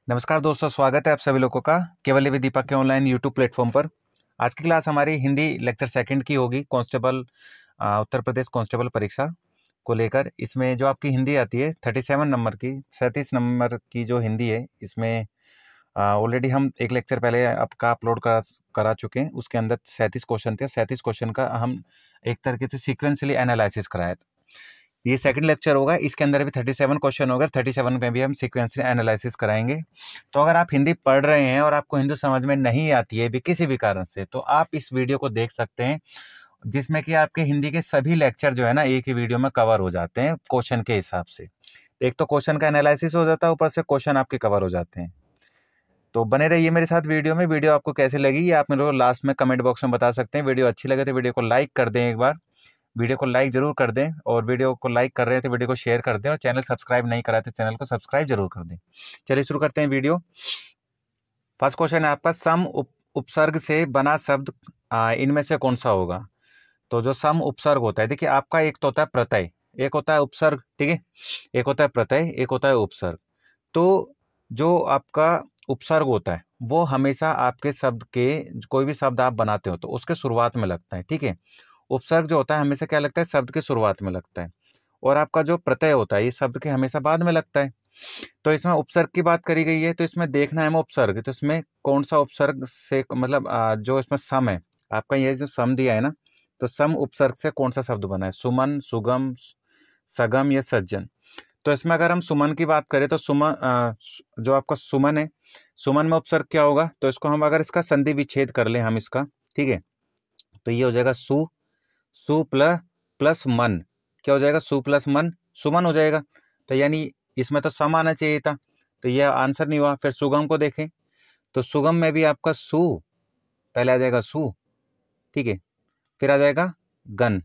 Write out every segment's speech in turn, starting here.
नमस्कार दोस्तों, स्वागत है आप सभी लोगों का केवल विद दीपक के ऑनलाइन यूट्यूब प्लेटफॉर्म पर। आज की क्लास हमारी हिंदी लेक्चर सेकंड की होगी। कांस्टेबल उत्तर प्रदेश कांस्टेबल परीक्षा को लेकर इसमें जो आपकी हिंदी आती है 37 नंबर की 37 नंबर की जो हिंदी है, इसमें ऑलरेडी हम एक लेक्चर पहले आपका अपलोड करा चुके हैं। उसके अंदर 37 क्वेश्चन थे। 37 क्वेश्चन का हम एक तरीके से सिक्वेंसली एनालिसिस कराया था। ये सेकंड लेक्चर होगा, इसके अंदर भी 37 क्वेश्चन होगा। 37 में भी हम सीक्वेंस एनालिसिस कराएंगे। तो अगर आप हिंदी पढ़ रहे हैं और आपको हिंदी समझ में नहीं आती है भी किसी भी कारण से, तो आप इस वीडियो को देख सकते हैं, जिसमें कि आपके हिंदी के सभी लेक्चर जो है ना एक ही वीडियो में कवर हो जाते हैं क्वेश्चन के हिसाब से। एक तो क्वेश्चन का एनालिसिस हो जाता है, ऊपर से क्वेश्चन आपके कवर हो जाते हैं। तो बने रहिए मेरे साथ वीडियो में। वीडियो आपको कैसी लगी ये आप मेरे को लास्ट में कमेंट बॉक्स में बता सकते हैं। वीडियो अच्छी लगे तो वीडियो को लाइक कर दें, एक बार वीडियो को लाइक जरूर कर दें, और वीडियो को लाइक कर रहे हैं तो वीडियो को शेयर कर दें, और चैनल सब्सक्राइब नहीं करा तो चैनल को सब्सक्राइब जरूर कर दें। चलिए शुरू करते हैं वीडियो। फर्स्ट क्वेश्चन है आपका, सम उपसर्ग से बना शब्द इनमें से कौन सा होगा। तो जो सम उपसर्ग होता है, देखिए आपका एक तो होता है प्रत्यय, एक होता है उपसर्ग, ठीक है, एक होता है प्रत्यय, एक होता है उपसर्ग। तो जो आपका उपसर्ग होता है वो हमेशा आपके शब्द के, कोई भी शब्द आप बनाते हो तो उसके शुरुआत में लगता है, ठीक है। उपसर्ग जो होता है हमेशा क्या लगता है, शब्द के शुरुआत में लगता है। और आपका जो प्रत्यय होता है ये शब्द के हमेशा बाद में लगता है। तो इसमें उपसर्ग की बात करी गई है, तो इसमें देखना है हमें उपसर्ग, तो इसमें कौन सा उपसर्ग से मतलब जो इसमें सम है, आपका ये जो सम दिया है ना, तो सम उपसर्ग से कौन सा शब्द बना है, सुमन, सुगम, सगम या सज्जन। तो इसमें अगर हम सुमन की बात करें तो सुमन, जो आपका सुमन है, सुमन में उपसर्ग क्या होगा, तो इसको हम अगर इसका संधि विच्छेद कर लें हम इसका, ठीक है, तो ये हो जाएगा सु प्लस मन। क्या हो जाएगा, सु प्लस मन, सुमन हो जाएगा। तो यानी इसमें तो सम आना चाहिए था, तो ये आंसर नहीं हुआ। फिर सुगम को देखें तो सुगम में भी आपका सु पहले आ जाएगा, सु, ठीक है, फिर आ जाएगा गन,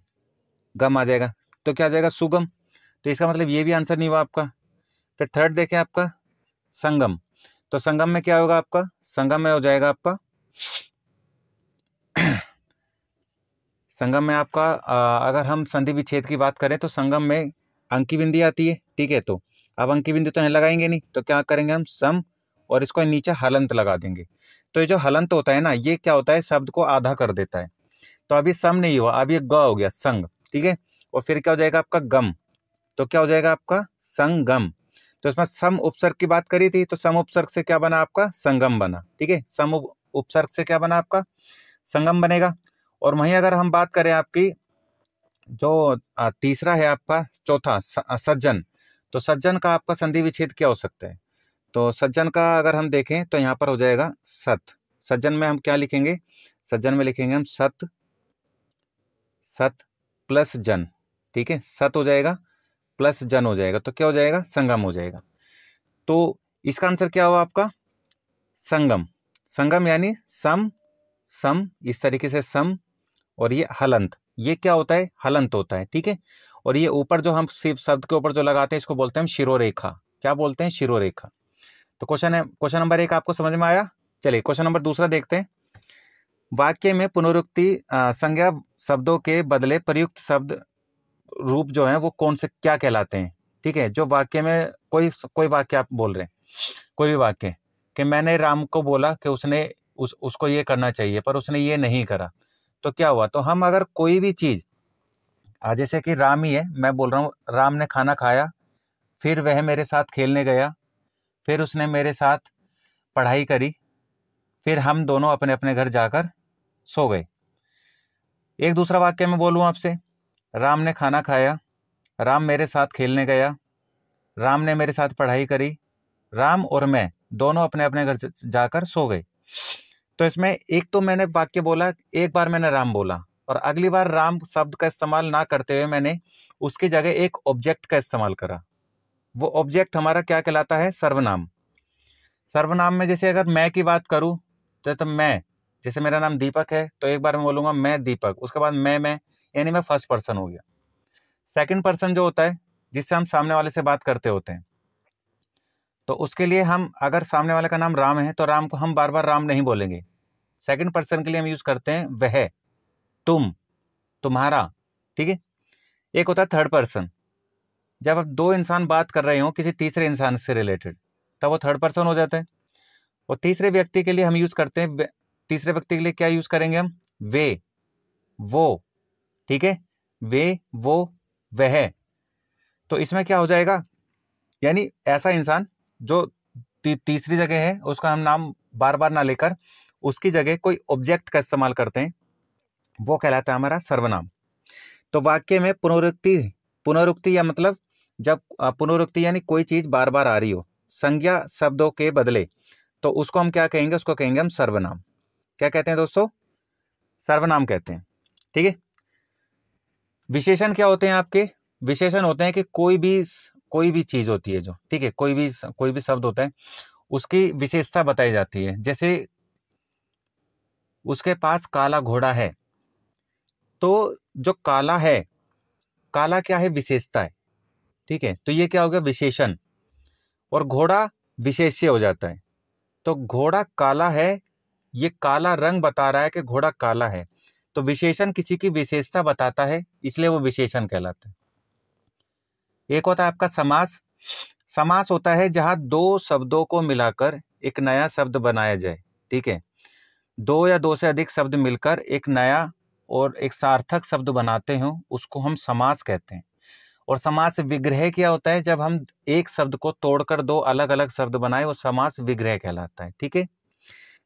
गम आ जाएगा, तो क्या आ जाएगा, सुगम। तो इसका मतलब ये भी आंसर नहीं हुआ आपका। फिर थर्ड देखें आपका संगम, तो संगम में क्या होगा आपका, संगम में हो जाएगा आपका संगम में आपका अगर हम संधि विच्छेद की बात करें तो संगम में अंकी बिंदी आती है, ठीक है। तो अब अंकी बिंदी तो यहाँ लगाएंगे नहीं, तो क्या करेंगे हम, सम और इसको नीचे हलंत लगा देंगे। तो ये जो हलंत होता है ना, ये क्या होता है, शब्द को आधा कर देता है। तो अभी सम नहीं हुआ, अब ये ग हो गया, संग, ठीक है। और फिर क्या हो जाएगा आपका गम, तो क्या हो जाएगा आपका संगम। तो इसमें सम उपसर्ग की बात करी थी, तो सम उपसर्ग से क्या बना आपका, संगम बना, ठीक है। सम उपसर्ग से क्या बना आपका, संगम बनेगा। और वहीं अगर हम बात करें आपकी जो तीसरा है आपका, चौथा सज्जन, तो सज्जन का आपका संधि विच्छेद क्या हो सकता है। तो सज्जन का अगर हम देखें तो यहाँ पर हो जाएगा सत। सज्जन में हम क्या लिखेंगे, सज्जन में लिखेंगे हम सत, सत प्लस जन, ठीक है, सत हो जाएगा प्लस जन हो जाएगा, तो क्या हो जाएगा, संगम हो जाएगा। तो इसका आंसर क्या हुआ आपका, संगम। संगम यानी सम, सम इस तरीके से सम, और ये हलंत, ये क्या होता है, हलंत होता है, ठीक है। और ये ऊपर जो हम सिर्फ शब्द के ऊपर जो लगाते हैं इसको बोलते हैं हम शिरोरेखा। क्या बोलते हैं, शिरोरेखा। तो क्वेश्चन नंबर 1 आपको समझ में आया। चलिए क्वेश्चन नंबर दूसरा देखते हैं। वाक्य में पुनरुक्ति संज्ञा शब्दों के बदले प्रयुक्त शब्द रूप जो है वो कौन से क्या कहलाते हैं, ठीक है। जो वाक्य में कोई वाक्य आप बोल रहे हैं, कोई भी वाक्य, कि मैंने राम को बोला कि उसने उसको ये करना चाहिए पर उसने ये नहीं करा, तो क्या हुआ। तो हम अगर कोई भी चीज, जैसे कि राम ही है, मैं बोल रहा हूँ राम ने खाना खाया, फिर वह मेरे साथ खेलने गया, फिर उसने मेरे साथ पढ़ाई करी, फिर हम दोनों अपने अपने घर जाकर सो गए। एक दूसरा वाक्य मैं बोलूँ आपसे, राम ने खाना खाया, राम मेरे साथ खेलने गया, राम ने मेरे साथ पढ़ाई करी, राम और मैं दोनों अपने अपने घर जाकर सो गए। तो इसमें एक तो मैंने वाक्य बोला, एक बार मैंने राम बोला, और अगली बार राम शब्द का इस्तेमाल ना करते हुए मैंने उसकी जगह एक ऑब्जेक्ट का इस्तेमाल करा। वो ऑब्जेक्ट हमारा क्या कहलाता है, सर्वनाम। सर्वनाम में जैसे अगर मैं की बात करूं तो मैं, जैसे मेरा नाम दीपक है तो एक बार मैं बोलूंगा मैं दीपक, उसके बाद मैं, यानी मैं फर्स्ट पर्सन हो गया। सेकंड पर्सन जो होता है जिससे हम सामने वाले से बात करते होते हैं, तो उसके लिए हम अगर सामने वाले का नाम राम है तो राम को हम बार बार राम नहीं बोलेंगे। सेकंड पर्सन के लिए हम यूज करते हैं वह, तुम, तुम्हारा, ठीक है। एक होता है थर्ड पर्सन, जब अब दो इंसान बात कर रहे हो किसी तीसरे इंसान से रिलेटेड, तब वो थर्ड पर्सन हो जाता है। और तीसरे व्यक्ति के लिए हम यूज करते हैं, तीसरे व्यक्ति के लिए क्या यूज करेंगे हम? वे, वो, ठीक है, वे, वो, वह। तो इसमें क्या हो जाएगा, यानी ऐसा इंसान जो तीसरी जगह है उसका हम नाम बार बार ना लेकर उसकी जगह कोई ऑब्जेक्ट का इस्तेमाल करते हैं, वो कहलाता है हमारा सर्वनाम। तो वाक्य में पुनरुक्ति, पुनरुक्ति या मतलब जब पुनरुक्ति यानी कोई चीज बार बार आ रही हो संज्ञा शब्दों के बदले, तो उसको हम क्या कहेंगे? उसको कहेंगे हम सर्वनाम। क्या कहते हैं दोस्तों? सर्वनाम कहते हैं, ठीक है। विशेषण क्या होते हैं आपके? विशेषण होते हैं कि कोई भी चीज होती है जो, ठीक है, कोई भी शब्द होता है उसकी विशेषता बताई जाती है। जैसे उसके पास काला घोड़ा है, तो जो काला है, काला क्या है? विशेषता है, ठीक है। तो ये क्या हो गया? विशेषण। और घोड़ा विशेष्य हो जाता है। तो घोड़ा काला है, ये काला रंग बता रहा है कि घोड़ा काला है। तो विशेषण किसी की विशेषता बताता है, इसलिए वो विशेषण कहलाता है। एक होता है आपका समास। समास होता है जहां दो शब्दों को मिलाकर एक नया शब्द बनाया जाए, ठीक है। दो या दो से अधिक शब्द मिलकर एक नया और एक सार्थक शब्द बनाते हो, उसको हम समास कहते हैं। और समास विग्रह क्या होता है? जब हम एक शब्द को तोड़कर दो अलग अलग शब्द बनाए, वो समास विग्रह कहलाता है, ठीक है।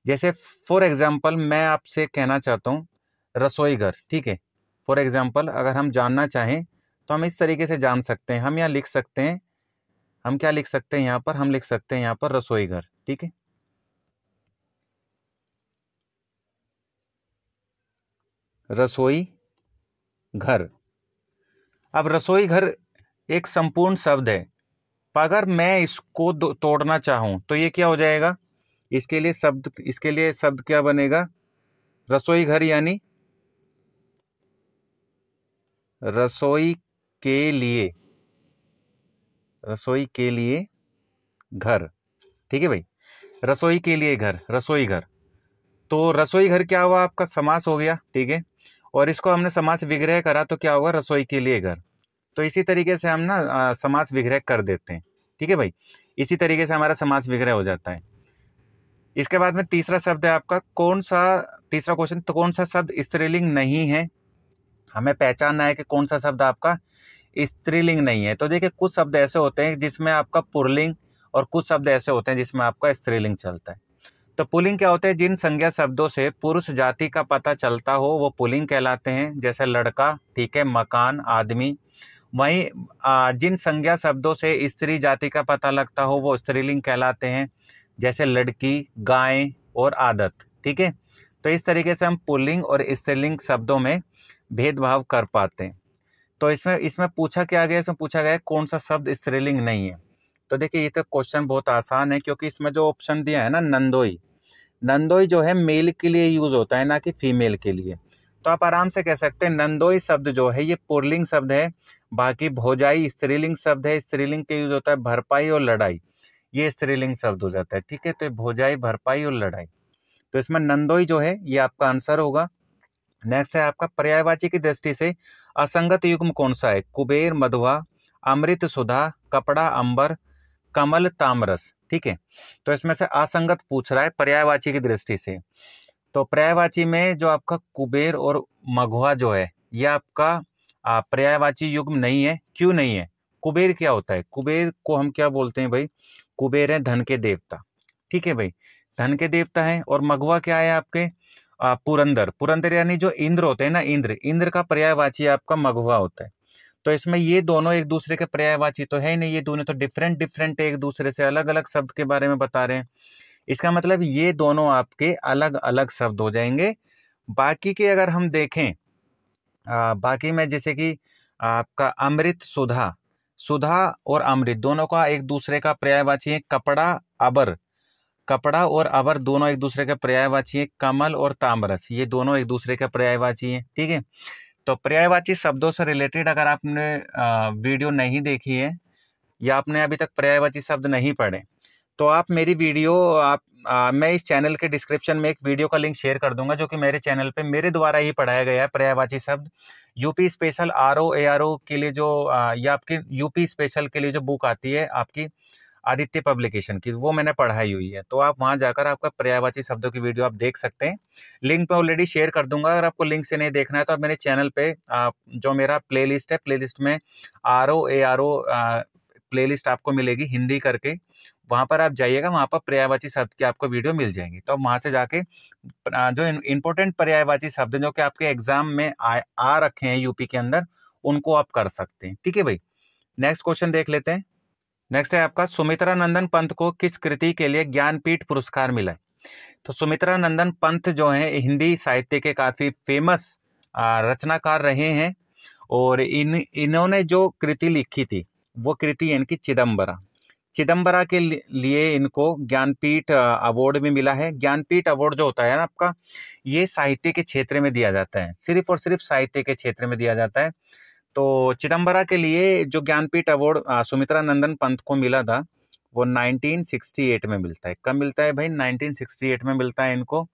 जैसे फॉर एग्जाम्पल मैं आपसे कहना चाहता हूँ रसोई घर, ठीक है। फॉर एग्जाम्पल अगर हम जानना चाहें तो हम इस तरीके से जान सकते हैं। हम यहाँ लिख सकते हैं, हम क्या लिख सकते हैं यहाँ पर? हम लिख सकते हैं यहाँ पर रसोई घर, ठीक है। रसोई घर। अब रसोई घर एक संपूर्ण शब्द है, पर अगर मैं इसको तोड़ना चाहूं तो ये क्या हो जाएगा? इसके लिए शब्द क्या बनेगा? रसोई घर यानी रसोई के लिए, रसोई के लिए घर, ठीक है भाई। रसोई के लिए घर, रसोई घर। तो रसोई घर क्या हुआ? आपका समास हो गया, ठीक है। और इसको हमने समास विग्रह करा तो क्या होगा? रसोई के लिए घर। तो इसी तरीके से हम ना समास विग्रह कर देते हैं, ठीक है भाई। इसी तरीके से हमारा समास विग्रह हो जाता है। इसके बाद में तीसरा शब्द है आपका कौन सा? तीसरा क्वेश्चन, तो कौन सा शब्द स्त्रीलिंग नहीं है? हमें पहचानना है कि कौन सा शब्द आपका स्त्रीलिंग नहीं है। तो देखिए कुछ शब्द ऐसे होते हैं जिसमें आपका पुल्लिंग, और कुछ शब्द ऐसे होते हैं जिसमें आपका स्त्रीलिंग चलता है। तो पुल्लिंग क्या होते हैं? जिन संज्ञा शब्दों से पुरुष जाति का पता चलता हो वो पुल्लिंग कहलाते हैं, जैसे लड़का, ठीक है, मकान, आदमी। वहीं जिन संज्ञा शब्दों से स्त्री जाति का पता लगता हो वो स्त्रीलिंग कहलाते हैं, जैसे लड़की, गाय और आदत, ठीक है। तो इस तरीके से हम पुल्लिंग और स्त्रीलिंग शब्दों में भेदभाव कर पाते हैं। तो इसमें इसमें पूछा क्या गया? इसमें पूछा गया है कौन सा शब्द स्त्रीलिंग नहीं है। तो देखिए ये तो क्वेश्चन बहुत आसान है, क्योंकि इसमें जो ऑप्शन दिया है ना, नंदोई, नंदोई जो है मेल के लिए यूज होता है, ना कि फीमेल के लिए। तो आप आराम से कह सकते हैं नंदोई शब्द जो है ये पुल्लिंग शब्द है। बाकी भोजाई स्त्रीलिंग शब्द है, स्त्रीलिंग के यूज होता है भरपाई और लड़ाई, ये स्त्रीलिंग शब्द हो जाता है, ठीक है। तो भोजाई, भरपाई और लड़ाई, तो इसमें नंदोई जो है ये आपका आंसर होगा। नेक्स्ट है आपका पर्यायवाची की दृष्टि से असंगत युग्म कौन सा है? कुबेर, मधुआ, अमृत, सुधा, कपड़ा, अंबर, कमल, तामरस, ठीक है। तो इसमें से असंगत पूछ रहा है पर्यायवाची की दृष्टि से। तो पर्यायवाची में जो आपका कुबेर और मघुआ जो है ये आपका पर्यायवाची युग्म नहीं है। क्यों नहीं है? कुबेर क्या होता है? कुबेर को हम क्या बोलते हैं भाई? कुबेर है धन के देवता, ठीक है भाई, धन के देवता है। और मघुआ क्या है आपके? पुरंदर, पुरंदर यानी जो इंद्र होते हैं ना, इंद्र, इंद्र का पर्यायवाची आपका मघुआ होता है। तो इसमें ये दोनों एक दूसरे के पर्यायवाची तो है ही नहीं, ये दोनों तो डिफरेंट डिफरेंट एक दूसरे से अलग अलग शब्द के बारे में बता रहे हैं। इसका मतलब ये दोनों आपके अलग अलग शब्द हो जाएंगे। बाकी के अगर हम देखें, बाकी में जैसे कि आपका अमृत, सुधा, सुधा और अमृत दोनों का एक दूसरे का पर्यायवाची है। कपड़ा, अबर, कपड़ा और अबर दोनों एक दूसरे के पर्यायवाची है। कमल और तामरस ये दोनों एक दूसरे के पर्यायवाची हैं, ठीक है। तो पर्यायवाची शब्दों से रिलेटेड अगर आपने वीडियो नहीं देखी है या आपने अभी तक पर्यायवाची शब्द नहीं पढ़े, तो आप मेरी वीडियो मैं इस चैनल के डिस्क्रिप्शन में एक वीडियो का लिंक शेयर कर दूंगा, जो कि मेरे चैनल पे मेरे द्वारा ही पढ़ाया गया है पर्यायवाची शब्द। यूपी स्पेशल RO ARO के लिए जो या आपकी यूपी स्पेशल के लिए जो बुक आती है आपकी आदित्य पब्लिकेशन की, वो मैंने पढ़ाई हुई है। तो आप वहाँ जाकर आपका पर्यायवाची शब्दों की वीडियो आप देख सकते हैं। लिंक मैं ऑलरेडी शेयर कर दूंगा। अगर आपको लिंक से नहीं देखना है तो आप मेरे चैनल पे जो मेरा प्लेलिस्ट है, प्लेलिस्ट में ROARO प्लेलिस्ट आपको मिलेगी हिंदी करके, वहां पर आप जाइएगा, वहां पर पर्यायवाची शब्द की आपको वीडियो मिल जाएंगी। तो वहां से जाके जो इंपॉर्टेंट पर्यायवाची शब्द जो कि आपके एग्जाम में आ रखे हैं यूपी के अंदर, उनको आप कर सकते हैं। ठीक है भाई, नेक्स्ट क्वेश्चन देख लेते हैं। नेक्स्ट है आपका, सुमित्रा नंदन पंत को किस कृति के लिए ज्ञानपीठ पुरस्कार मिला है? तो सुमित्रा नंदन पंत जो है हिंदी साहित्य के काफी फेमस रचनाकार रहे हैं, और इन्होंने जो कृति लिखी थी वो कृति है इनकी चिदम्बरा। चिदम्बरा के लिए इनको ज्ञानपीठ अवार्ड भी मिला है। ज्ञानपीठ अवार्ड जो होता है ना आपका, ये साहित्य के क्षेत्र में दिया जाता है, सिर्फ और सिर्फ साहित्य के क्षेत्र में दिया जाता है। तो चिदम्बरा के लिए जो ज्ञानपीठ अवार्ड सुमित्रा नंदन पंत को मिला था, वो 1968 में मिलता है। कब मिलता है भाई? 1968 में मिलता है इनको।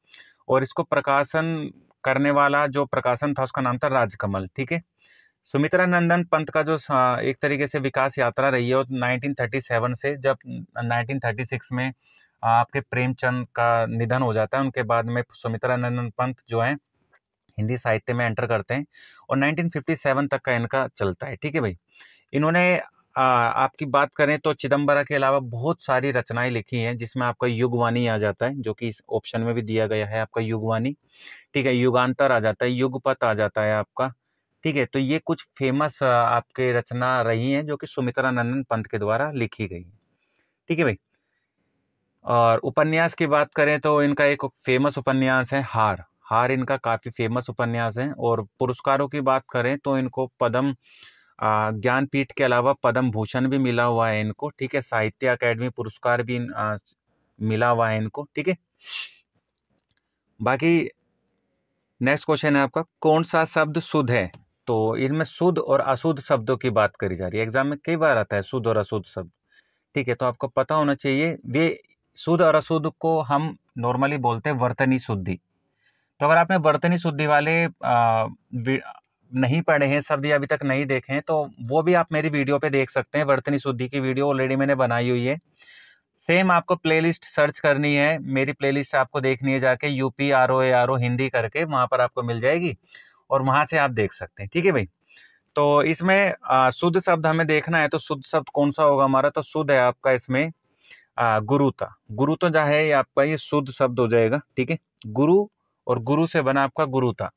और इसको प्रकाशन करने वाला जो प्रकाशन था उसका नाम था राजकमल। ठीक है, सुमित्रा नंदन पंत का जो एक तरीके से विकास यात्रा रही है वो 1937 से, जब 1936 में आपके प्रेमचंद का निधन हो जाता है, उनके बाद में सुमित्रा नंदन पंत जो है हिंदी साहित्य में एंटर करते हैं, और 1957 तक का इनका चलता है। ठीक है भाई, इन्होंने आपकी बात करें तो चिदम्बरा के अलावा बहुत सारी रचनाएं लिखी हैं, जिसमें आपका युगवाणी आ जाता है, जो कि इस ऑप्शन में भी दिया गया है आपका युगवाणी। ठीक है, युगांतर आ जाता है, युगपत आ जाता है आपका। ठीक है, तो ये कुछ फेमस आपके रचना रही हैं जो कि सुमित्रा नंदन पंत के द्वारा लिखी गई। ठीक है भाई, और उपन्यास की बात करें तो इनका एक फेमस उपन्यास है हार। हार इनका काफी फेमस उपन्यास है। और पुरस्कारों की बात करें तो इनको पद्म ज्ञानपीठ के अलावा पद्म भूषण भी मिला हुआ है इनको। ठीक है, साहित्य अकेडमी पुरस्कार भी मिला हुआ है इनको। ठीक है, बाकी नेक्स्ट क्वेश्चन है आपका, कौन सा शब्द शुद्ध है? तो इनमें शुद्ध और अशुद्ध शब्दों की बात करी जा रही है। एग्जाम में कई बार आता है शुद्ध और अशुद्ध शब्द। ठीक है, तो आपको पता होना चाहिए, वे शुद्ध और अशुद्ध को हम नॉर्मली बोलते हैं वर्तनी शुद्धि। तो अगर आपने वर्तनी शुद्धि वाले नहीं पढ़े हैं शब्द या अभी तक नहीं देखे हैं, तो वो भी आप मेरी वीडियो पे देख सकते हैं। वर्तनी शुद्धि की वीडियो ऑलरेडी मैंने बनाई हुई है। सेम आपको प्लेलिस्ट सर्च करनी है, मेरी प्लेलिस्ट आपको देखनी है जाके, UP ROARO हिंदी करके, वहां पर आपको मिल जाएगी और वहां से आप देख सकते हैं। ठीक है भाई, तो इसमें शुद्ध शब्द हमें देखना है, तो शुद्ध शब्द कौन सा होगा हमारा? तो शुद्ध है आपका इसमें गुरुता। गुरुता जो है ये आपका ये शुद्ध शब्द हो जाएगा। ठीक है, गुरु और गुरु से बना आपका गुरुता,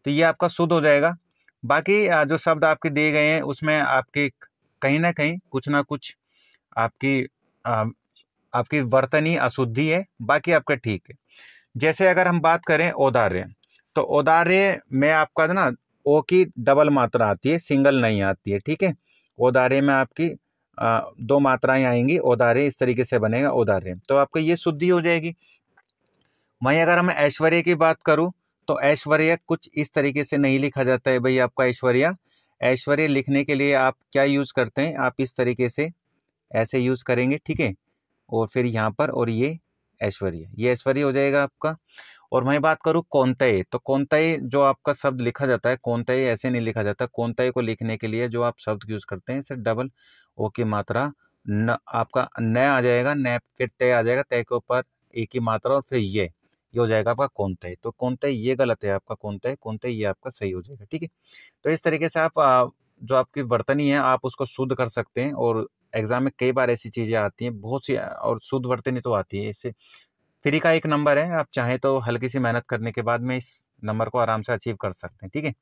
तो ये आपका शुद्ध हो जाएगा। बाकी जो शब्द आपके दिए गए हैं उसमें आपकी कहीं ना कहीं कुछ ना कुछ आपकी आपकी वर्तनी अशुद्धि है, बाकी आपका ठीक है। जैसे अगर हम बात करें औदार्य, तो औदार्य में आपका ना ओ की डबल मात्रा आती है, सिंगल नहीं आती है। ठीक है, औदार्य में आपकी दो मात्राएं आएंगी, औदार्य इस तरीके से बनेगा औदार्य, तो आपका ये शुद्धि हो जाएगी। वहीं अगर मैं ऐश्वर्य की बात करूं तो ऐश्वर्य कुछ इस तरीके से नहीं लिखा जाता है भाई आपका ऐश्वर्या। ऐश्वर्य लिखने के लिए आप क्या यूज करते हैं? आप इस तरीके से ऐसे यूज करेंगे। ठीक है, और फिर यहाँ पर, और ये ऐश्वर्य, ये ऐश्वर्य हो जाएगा आपका। और मैं बात करूँ कौंतेय, तो कौंतेय जो आपका शब्द लिखा जाता है, कौंतेय ऐसे नहीं लिखा जाता। कौंतेय को लिखने के लिए जो आप शब्द यूज करते हैं सिर्फ डबल ओ की मात्रा न, आपका न आ जाएगा, न फिर तय आ जाएगा, तय के ऊपर ए की मात्रा और फिर ये हो जाएगा आपका कौंतेय। तो कौंतेय ये गलत है आपका, कौंतेय कौंतेय ये आपका सही हो जाएगा। ठीक है, तो इस तरीके से आप जो आपकी वर्तनी है आप उसको शुद्ध कर सकते हैं। और एग्जाम में कई बार ऐसी चीजें आती हैं बहुत सी, और शुद्ध वर्तनी तो आती है। इससे फ्री का एक नंबर है, आप चाहें तो हल्की सी मेहनत करने के बाद में इस नंबर को आराम से अचीव कर सकते हैं। ठीक है,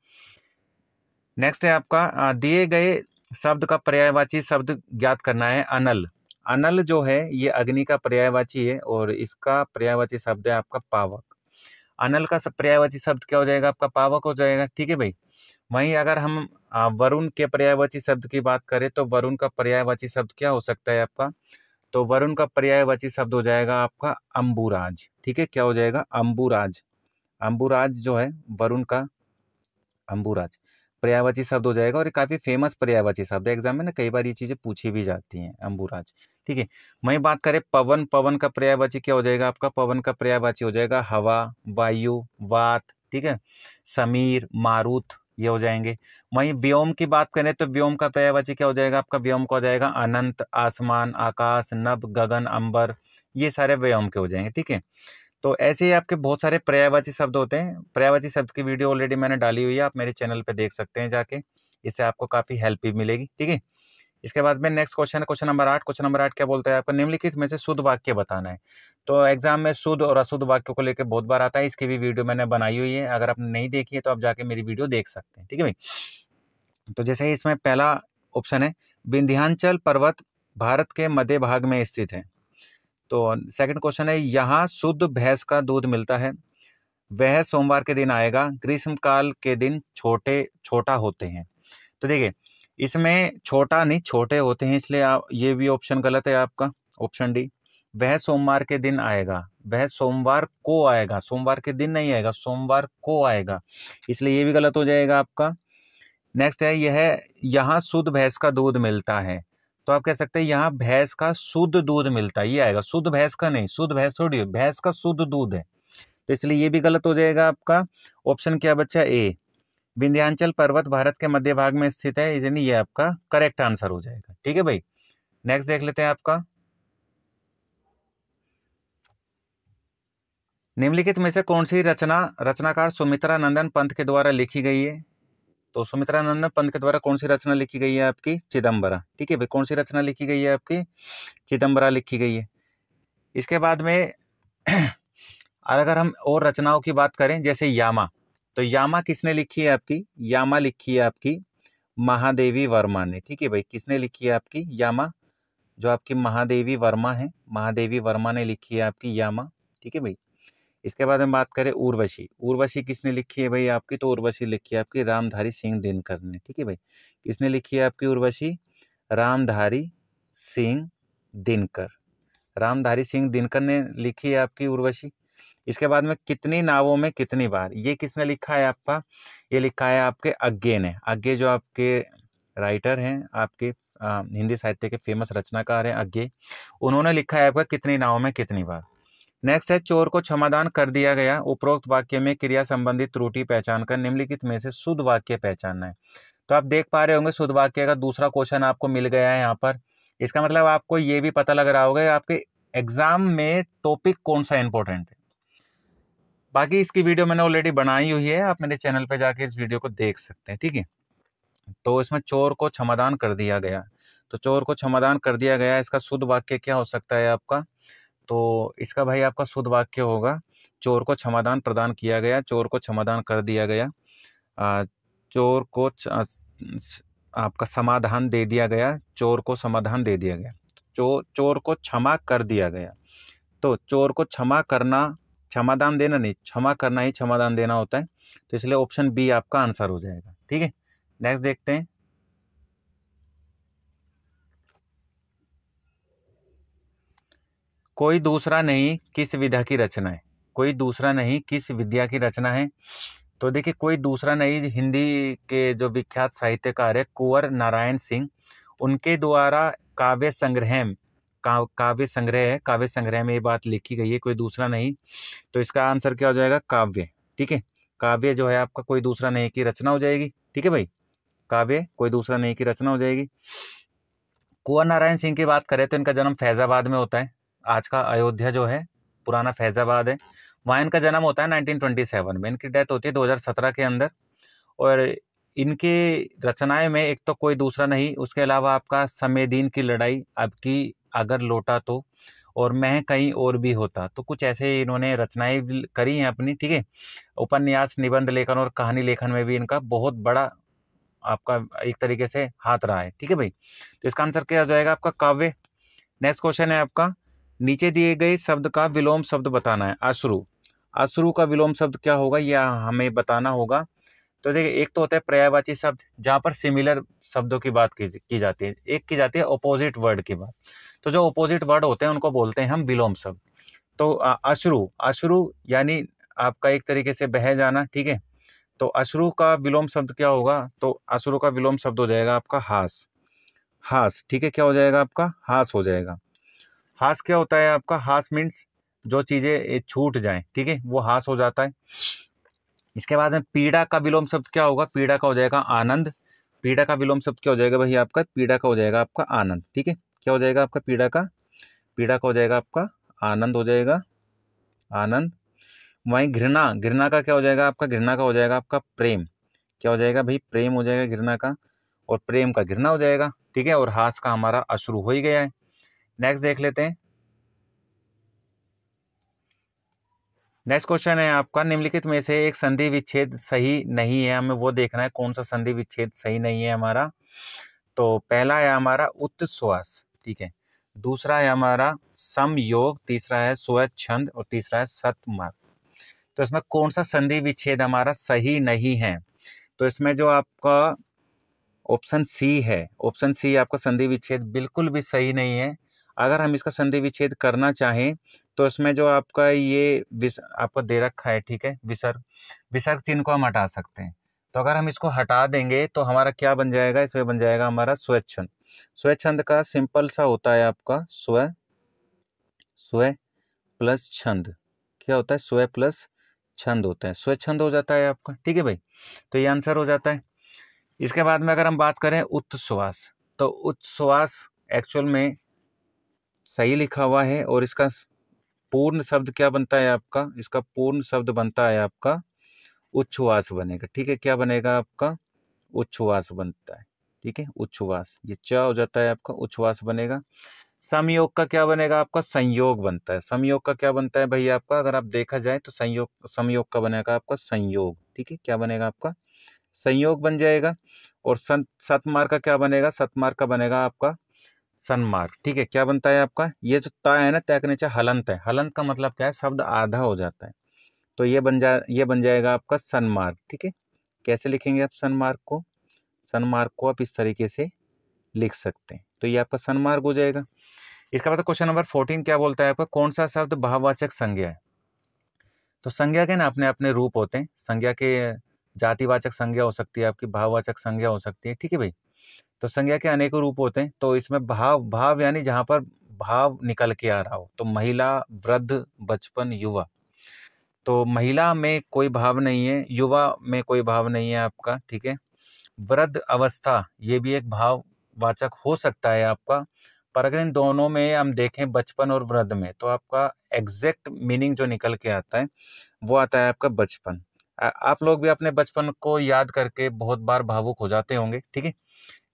नेक्स्ट है आपका दिए गए शब्द का पर्यायवाची शब्द ज्ञात करना है। अनल, अनल जो है ये अग्नि का पर्यायवाची है, और इसका पर्यायवाची शब्द है आपका पावक। अनल का पर्यायवाची शब्द क्या हो जाएगा? आपका पावक हो जाएगा। ठीक है भाई, वहीं अगर हम वरुण के पर्यायवाची शब्द की बात करें तो वरुण का पर्यायवाची शब्द क्या हो सकता है आपका? तो वरुण का पर्यायवाची शब्द हो जाएगा आपका अंबुराज। ठीक है, क्या हो जाएगा? अंबुराज। अंबुराज जो है वरुण का अंबुराज पर्यायवाची शब्द हो जाएगा, और ये काफी फेमस पर्यायवाची शब्द है। एग्जाम में ना कई बार ये चीजें पूछी भी जाती हैं, अंबुराज। ठीक है, वहीं बात करें पवन, पवन का पर्यायवाची क्या हो जाएगा आपका? पवन का पर्यायवाची हो जाएगा हवा, वायु, वात। ठीक है, समीर, मारुत, ये हो जाएंगे। वहीं व्योम की बात करें तो व्योम का पर्यायवाची क्या हो जाएगा आपका, व्योम का हो जाएगा अनंत, आसमान, आकाश, नभ, गगन, अंबर, ये सारे व्योम के हो जाएंगे। ठीक है, तो ऐसे ही आपके बहुत सारे पर्यायवाची शब्द होते हैं। पर्यायवाची शब्द की वीडियो ऑलरेडी मैंने डाली हुई है, आप मेरे चैनल पे देख सकते हैं जाके, इससे आपको काफी हेल्प भी मिलेगी। ठीक है, इसके बाद में नेक्स्ट क्वेश्चन है क्वेश्चन नंबर 8। क्वेश्चन नंबर 8 क्या बोलता है आपका, निम्नलिखित में से शुद्ध वाक्य बताना है। तो एग्जाम में शुद्ध और अशुद्ध वाक्यों को लेकर बहुत बार आता है, इसकी भी वीडियो मैंने बनाई हुई है, अगर आपने नहीं देखी है तो आप जाके मेरी वीडियो देख सकते हैं। ठीक है भाई, तो जैसे इसमें पहला ऑप्शन है, विंध्याचल पर्वत भारत के मध्य भाग में स्थित है। तो सेकंड क्वेश्चन है, यहाँ शुद्ध भैंस का दूध मिलता है, वह सोमवार के दिन आएगा, ग्रीष्म काल के दिन छोटा होते हैं। तो देखिए इसमें छोटा नहीं छोटे होते हैं, इसलिए आप ये भी ऑप्शन गलत है आपका, ऑप्शन डी। वह सोमवार के दिन आएगा, वह सोमवार को आएगा, सोमवार के दिन नहीं आएगा, सोमवार को आएगा, इसलिए ये भी गलत हो जाएगा आपका। नेक्स्ट है, यह यहाँ शुद्ध भैंस का दूध मिलता है। तो आप कह सकते हैं यहाँ भैंस का शुद्ध दूध मिलता है, ये आएगा, शुद्ध भैंस का नहीं, शुद्ध भैंस थोड़ी है, भैंस का शुद्ध दूध है, तो इसलिए ये भी गलत हो जाएगा आपका। ऑप्शन क्या बच्चा, ए, विंध्याचल पर्वत भारत के मध्य भाग में स्थित है, यानी ये आपका करेक्ट आंसर हो जाएगा। ठीक है भाई, नेक्स्ट देख लेते हैं आपका, निम्नलिखित में से कौन सी रचनाकार सुमित्रा नंदन पंत के द्वारा लिखी गई है। तो सुमित्रा नंदन पंत के द्वारा कौन सी रचना लिखी गई है आपकी, चिदम्बरा। ठीक है भाई, कौन सी रचना लिखी गई है आपकी, चिदम्बरा लिखी गई है। इसके बाद में अगर हम और रचनाओं की बात करें, जैसे यामा, तो यामा किसने लिखी है आपकी, यामा लिखी है आपकी महादेवी वर्मा ने। ठीक है भाई, किसने लिखी है आपकी यामा, जो आपकी महादेवी वर्मा है, महादेवी वर्मा ने लिखी है आपकी यामा। ठीक है भाई, इसके बाद हम बात करें उर्वशी, उर्वशी किसने लिखी है भाई आपकी, तो उर्वशी लिखी है आपकी रामधारी सिंह दिनकर ने। ठीक है भाई, किसने लिखी है आपकी उर्वशी, रामधारी सिंह दिनकर, रामधारी सिंह दिनकर ने लिखी है आपकी उर्वशी। इसके बाद में कितनी नावों में कितनी बार, ये किसने लिखा है आपका, ये लिखा है आपके अज्ञे ने। अज्ञे जो आपके राइटर हैं, आपके हिंदी साहित्य के फेमस रचनाकार हैं अज्ञे, उन्होंने लिखा है आपका कितनी नावों में कितनी बार। नेक्स्ट है, चोर को क्षमादान कर दिया गया, उपरोक्त वाक्य में क्रिया संबंधी त्रुटि पहचान कर निम्नलिखित में से शुद्ध वाक्य पहचानना है। तो आप देख पा रहे होंगे शुद्ध वाक्य का दूसरा क्वेश्चन आपको मिल गया है यहाँ पर। इसका मतलब आपको ये भी पता लग रहा होगा आपके एग्जाम में टॉपिक कौन सा इंपॉर्टेंट है। बाकी इसकी वीडियो मैंने ऑलरेडी बनाई हुई है, आप मेरे चैनल पे जाके इस वीडियो को देख सकते हैं। ठीक है, तो इसमें चोर को क्षमादान कर दिया गया, तो चोर को क्षमादान कर दिया गया, इसका शुद्ध वाक्य क्या हो सकता है आपका, तो इसका भाई आपका शुद्ध वाक्य होगा, चोर को क्षमादान प्रदान किया गया, चोर को क्षमादान कर दिया गया, चोर को आपका समाधान दे दिया गया, चोर को समाधान दे दिया गया, चोर को क्षमा कर दिया गया। तो चोर को क्षमा करना, क्षमादान देना नहीं, क्षमा करना ही क्षमादान देना होता है, तो इसलिए ऑप्शन बी आपका आंसर हो जाएगा। ठीक है, नेक्स्ट देखते हैं, कोई दूसरा नहीं किस विधा की रचना है, कोई दूसरा नहीं किस विद्या की रचना है। तो देखिए कोई दूसरा नहीं हिंदी के जो विख्यात साहित्यकार है कुंवर नारायण सिंह, उनके द्वारा काव्य संग्रह है, काव्य संग्रह में ये बात लिखी गई है, कोई दूसरा नहीं। तो इसका आंसर क्या हो जाएगा, काव्य। ठीक है, काव्य जो है आपका कोई दूसरा नहीं की रचना हो जाएगी। ठीक है भाई, काव्य कोई दूसरा नहीं की रचना हो जाएगी। कुंवर नारायण सिंह की बात करें तो इनका जन्म फैजाबाद में होता है, आज का अयोध्या जो है पुराना फैजाबाद है, वहाँ इनका जन्म होता है 1927 में, इनकी डेथ होती है 2017 के अंदर। और इनकी रचनाएं में एक तो कोई दूसरा नहीं, उसके अलावा आपका समयदीन की लड़ाई, आपकी अगर लौटा तो, और मैं कहीं और भी होता, तो कुछ ऐसे इन्होंने रचनाएं करी हैं अपनी। ठीक है, उपन्यास, निबंध लेखन और कहानी लेखन में भी इनका बहुत बड़ा आपका एक तरीके से हाथ रहा है। ठीक है भाई, तो इसका आंसर क्या हो जाएगा आपका, काव्य। नेक्स्ट क्वेश्चन है आपका, नीचे दिए गए शब्द का विलोम शब्द बताना है। अश्रु, अश्रु का विलोम शब्द क्या होगा, यह हमें बताना होगा। तो देखिए एक तो होता है पर्यायवाची शब्द, जहाँ पर सिमिलर शब्दों की बात की जाती है, एक की जाती है ऑपोजिट वर्ड की बात। तो जो ऑपोजिट वर्ड होते हैं उनको बोलते हैं हम विलोम शब्द। तो अश्रु, अश्रु यानी आपका एक तरीके से बह जाना। ठीक है, तो अश्रु का विलोम शब्द क्या होगा, तो अश्रु का विलोम शब्द हो जाएगा आपका हास, हास। ठीक है, क्या हो जाएगा आपका, हास हो जाएगा। हास क्या होता है आपका, हास मीन्स जो चीजें छूट जाएं। ठीक है, वो हास हो जाता है। इसके बाद में पीड़ा का विलोम शब्द क्या होगा, पीड़ा का हो जाएगा आनंद। पीड़ा का विलोम शब्द क्या हो जाएगा भाई आपका, पीड़ा का हो जाएगा आपका आनंद। ठीक है, क्या हो जाएगा आपका पीड़ा का, पीड़ा का हो जाएगा आपका आनंद हो जाएगा, आनंद। वहीं घृणा, घृणा का क्या हो जाएगा आपका, घृणा का हो जाएगा आपका प्रेम। क्या हो जाएगा भाई, प्रेम हो जाएगा घृणा का, और प्रेम का घृणा हो जाएगा। ठीक है, और हास का हमारा अश्रु हो ही गया है। नेक्स्ट देख लेते हैं। नेक्स्ट क्वेश्चन है आपका, निम्नलिखित में से एक संधि विच्छेद सही नहीं है, हमें वो देखना है कौन सा संधि विच्छेद सही नहीं है हमारा। तो पहला है हमारा उत्श्वास, ठीक है, दूसरा है हमारा समयोग, तीसरा है स्वच्छंद, और तीसरा है सतमार्ग। तो इसमें कौन सा संधि विच्छेद हमारा सही नहीं है, तो इसमें जो आपका ऑप्शन सी है, ऑप्शन सी आपका संधि विच्छेद बिल्कुल भी सही नहीं है। अगर हम इसका संधि विच्छेद करना चाहें तो इसमें जो आपका ये आपको दे रखा है, ठीक है, विसर्ग, विसर्ग चिन्ह को हम हटा सकते हैं। तो अगर हम इसको हटा देंगे तो हमारा क्या बन जाएगा, इसमें बन जाएगा हमारा स्वच्छंद। स्वच्छंद का सिंपल सा होता है आपका स्व, स्व प्लस छंद, क्या होता है, स्व प्लस छंद होता है, स्वच्छंद हो जाता है आपका। ठीक है भाई, तो ये आंसर हो जाता है। इसके बाद में अगर हम बात करें उत्श्वास, तो उत्श्वास एक्चुअल में सही लिखा हुआ है, और इसका पूर्ण शब्द क्या बनता है आपका, इसका पूर्ण शब्द बनता है आपका उच्छ्वास बनेगा। ठीक है, क्या बनेगा आपका, उच्छ्वास बनता है। ठीक है, उच्छ्वास, ये च हो जाता है आपका, उच्छ्वास बनेगा। समयोग का क्या बनेगा आपका, संयोग बनता है। समयोग का क्या बनता है भाई आपका, अगर आप देखा जाए तो संयोग, समयोग का बनेगा आपका संयोग। ठीक है, क्या बनेगा आपका संयोग बन जाएगा। और सतमार्ग का क्या बनेगा, सतमार्ग का बनेगा आपका सन्मार्ग। ठीक है, क्या बनता है आपका, ये जो ता है ना, तय के नीचे हलंत है, हलंत का मतलब क्या है, शब्द आधा हो जाता है, तो ये बन जाएगा आपका सन्मार्ग। ठीक है, कैसे लिखेंगे आप सन्मार्ग को, सन्मार्ग को आप इस तरीके से लिख सकते हैं, तो ये आपका सन्मार्ग हो जाएगा। इसका बाद क्वेश्चन नंबर 14 क्या बोलता है आपका, कौन सा शब्द भाववाचक संज्ञा है। तो संज्ञा के ना अपने अपने रूप होते हैं, संज्ञा के जातिवाचक संज्ञा हो सकती है, आपकी भाववाचक संज्ञा हो सकती है। ठीक है भाई, तो संज्ञा के अनेकों रूप होते हैं। तो इसमें भाव, भाव यानी जहां पर भाव निकल के आ रहा हो, तो महिला, वृद्ध, बचपन, युवा। तो महिला में कोई भाव नहीं है, युवा में कोई भाव नहीं है आपका। ठीक है, वृद्ध अवस्था ये भी एक भाववाचक हो सकता है आपका, पर अगर इन दोनों में हम देखें, बचपन और वृद्ध में, तो आपका एग्जैक्ट मीनिंग जो निकल के आता है वो आता है आपका बचपन। आप लोग भी अपने बचपन को याद करके बहुत बार भावुक हो जाते होंगे। ठीक है,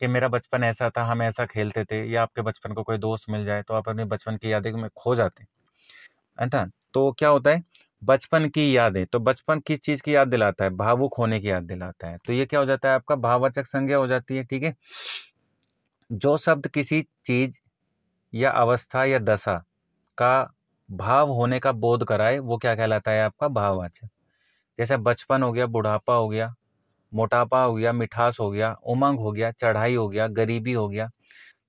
कि मेरा बचपन ऐसा था, हम ऐसा खेलते थे, या आपके बचपन को कोई दोस्त मिल जाए तो आप अपने बचपन की यादें में खो जाते हैं ना। तो क्या होता है, बचपन की यादें, तो बचपन किस चीज की याद दिलाता है, भावुक होने की याद दिलाता है, तो ये क्या हो जाता है आपका भाववाचक संज्ञा हो जाती है। ठीक है, जो शब्द किसी चीज या अवस्था या दशा का भाव होने का बोध कराए वो क्या कहलाता है आपका भाववाचक। जैसे बचपन हो गया, बुढ़ापा हो गया, मोटापा हो गया, मिठास हो गया, उमंग हो गया, चढ़ाई हो गया, गरीबी हो गया,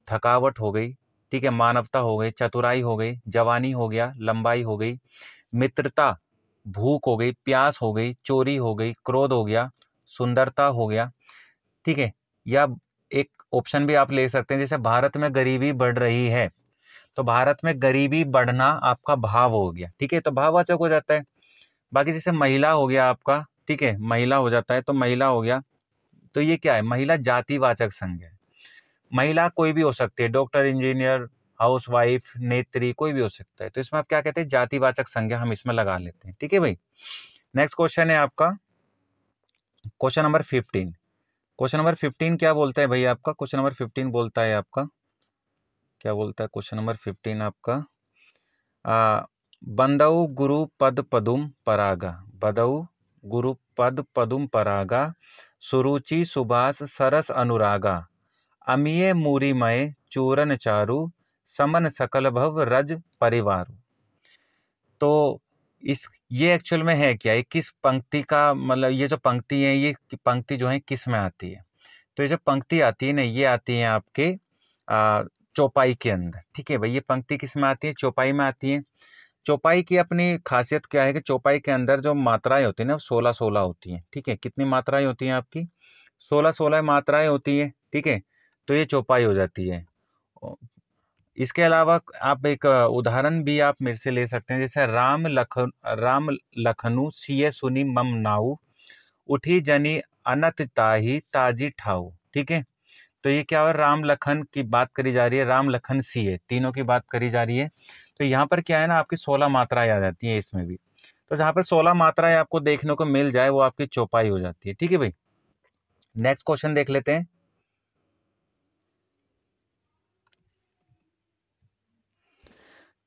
थकावट हो गई। ठीक है, मानवता हो गई, चतुराई हो गई, जवानी हो गया, लंबाई हो गई, मित्रता, भूख हो गई, प्यास हो गई, चोरी हो गई, क्रोध हो गया, सुंदरता हो गया। ठीक है, या एक ऑप्शन भी आप ले सकते हैं, जैसे भारत में गरीबी बढ़ रही है, तो भारत में गरीबी बढ़ना आपका भाव हो गया। ठीक है, तो भाववाचक हो जाता है। बाकी जैसे महिला हो गया आपका, ठीक है, महिला हो जाता है, तो महिला हो गया, तो ये क्या है, महिला जातिवाचक संज्ञा है। महिला कोई भी हो सकती है, डॉक्टर, इंजीनियर, हाउसवाइफ, नेत्री, कोई भी हो सकता है। तो इसमें आप क्या कहते हैं, जातिवाचक संज्ञा हम इसमें लगा लेते हैं। ठीक है भाई, नेक्स्ट क्वेश्चन है आपका क्वेश्चन नंबर 15। क्वेश्चन नंबर 15 क्या बोलता है भाई आपका, क्वेश्चन नंबर 15 बोलता है आपका, क्या बोलता है क्वेश्चन नंबर 15 आपका, बंदऊ गुरु पद पदुम परागा, बदऊ गुरु पद पदुम परागा, सुरुचि सुभाष सरस अनुरागा, अमिये मूरिमय चूरन चारु, समन सकल भव रज परिवारु। तो इस ये एक्चुअल में है क्या, ये किस पंक्ति का, मतलब ये जो पंक्ति है, ये पंक्ति जो है किस में आती है। तो ये जो पंक्ति आती है ना, ये आती है आपके चौपाई के अंदर। ठीक है भाई, ये पंक्ति किस में आती है, चौपाई में आती है। चौपाई की अपनी खासियत क्या है कि चौपाई के अंदर जो मात्राएं होती है ना, 16-16 होती हैं। ठीक है, कितनी मात्राएं होती हैं आपकी, 16-16 मात्राएं होती हैं। ठीक है, तो ये चौपाई हो जाती है। इसके अलावा आप एक उदाहरण भी आप मेरे से ले सकते हैं, जैसे राम लखनऊ सिए सुनी मम नाऊ, उठी जनी अनत ताही ताजी ठाऊ। ठीक है, तो ये क्या है, राम लखन की बात करी जा रही है, राम लखन सीए तीनों की बात करी जा रही है। तो यहाँ पर क्या है ना, आपकी 16 मात्राएं आ जाती है इसमें भी। तो जहाँ पर 16 मात्राएं आपको देखने को मिल जाए वो आपकी चौपाई हो जाती है। ठीक है भाई, नेक्स्ट क्वेश्चन देख लेते हैं।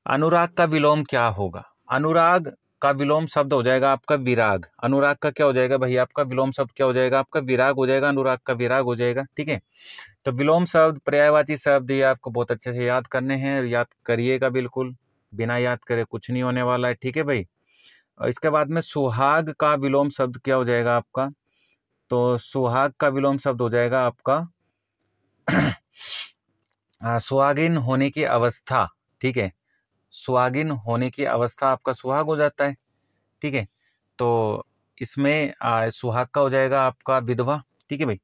अनुराग का विलोम क्या होगा? अनुराग का विलोम शब्द हो जाएगा आपका विराग। अनुराग का क्या हो जाएगा भाई, आपका विलोम शब्द क्या हो जाएगा, आपका विराग हो जाएगा, अनुराग का विराग हो जाएगा। ठीक है, तो विलोम शब्द, पर्यायवाची शब्द ये आपको बहुत अच्छे से याद करने हैं, याद करिएगा बिल्कुल, बिना याद करे कुछ नहीं होने वाला है। ठीक है भाई, और इसके बाद में सुहाग का विलोम शब्द क्या हो जाएगा आपका, तो सुहाग का विलोम शब्द हो जाएगा आपका सुहागिन होने की अवस्था। ठीक है, सुहागिन होने की अवस्था आपका सुहाग हो जाता है। ठीक है, तो इसमें सुहाग का हो जाएगा आपका विधवा। ठीक है भाई,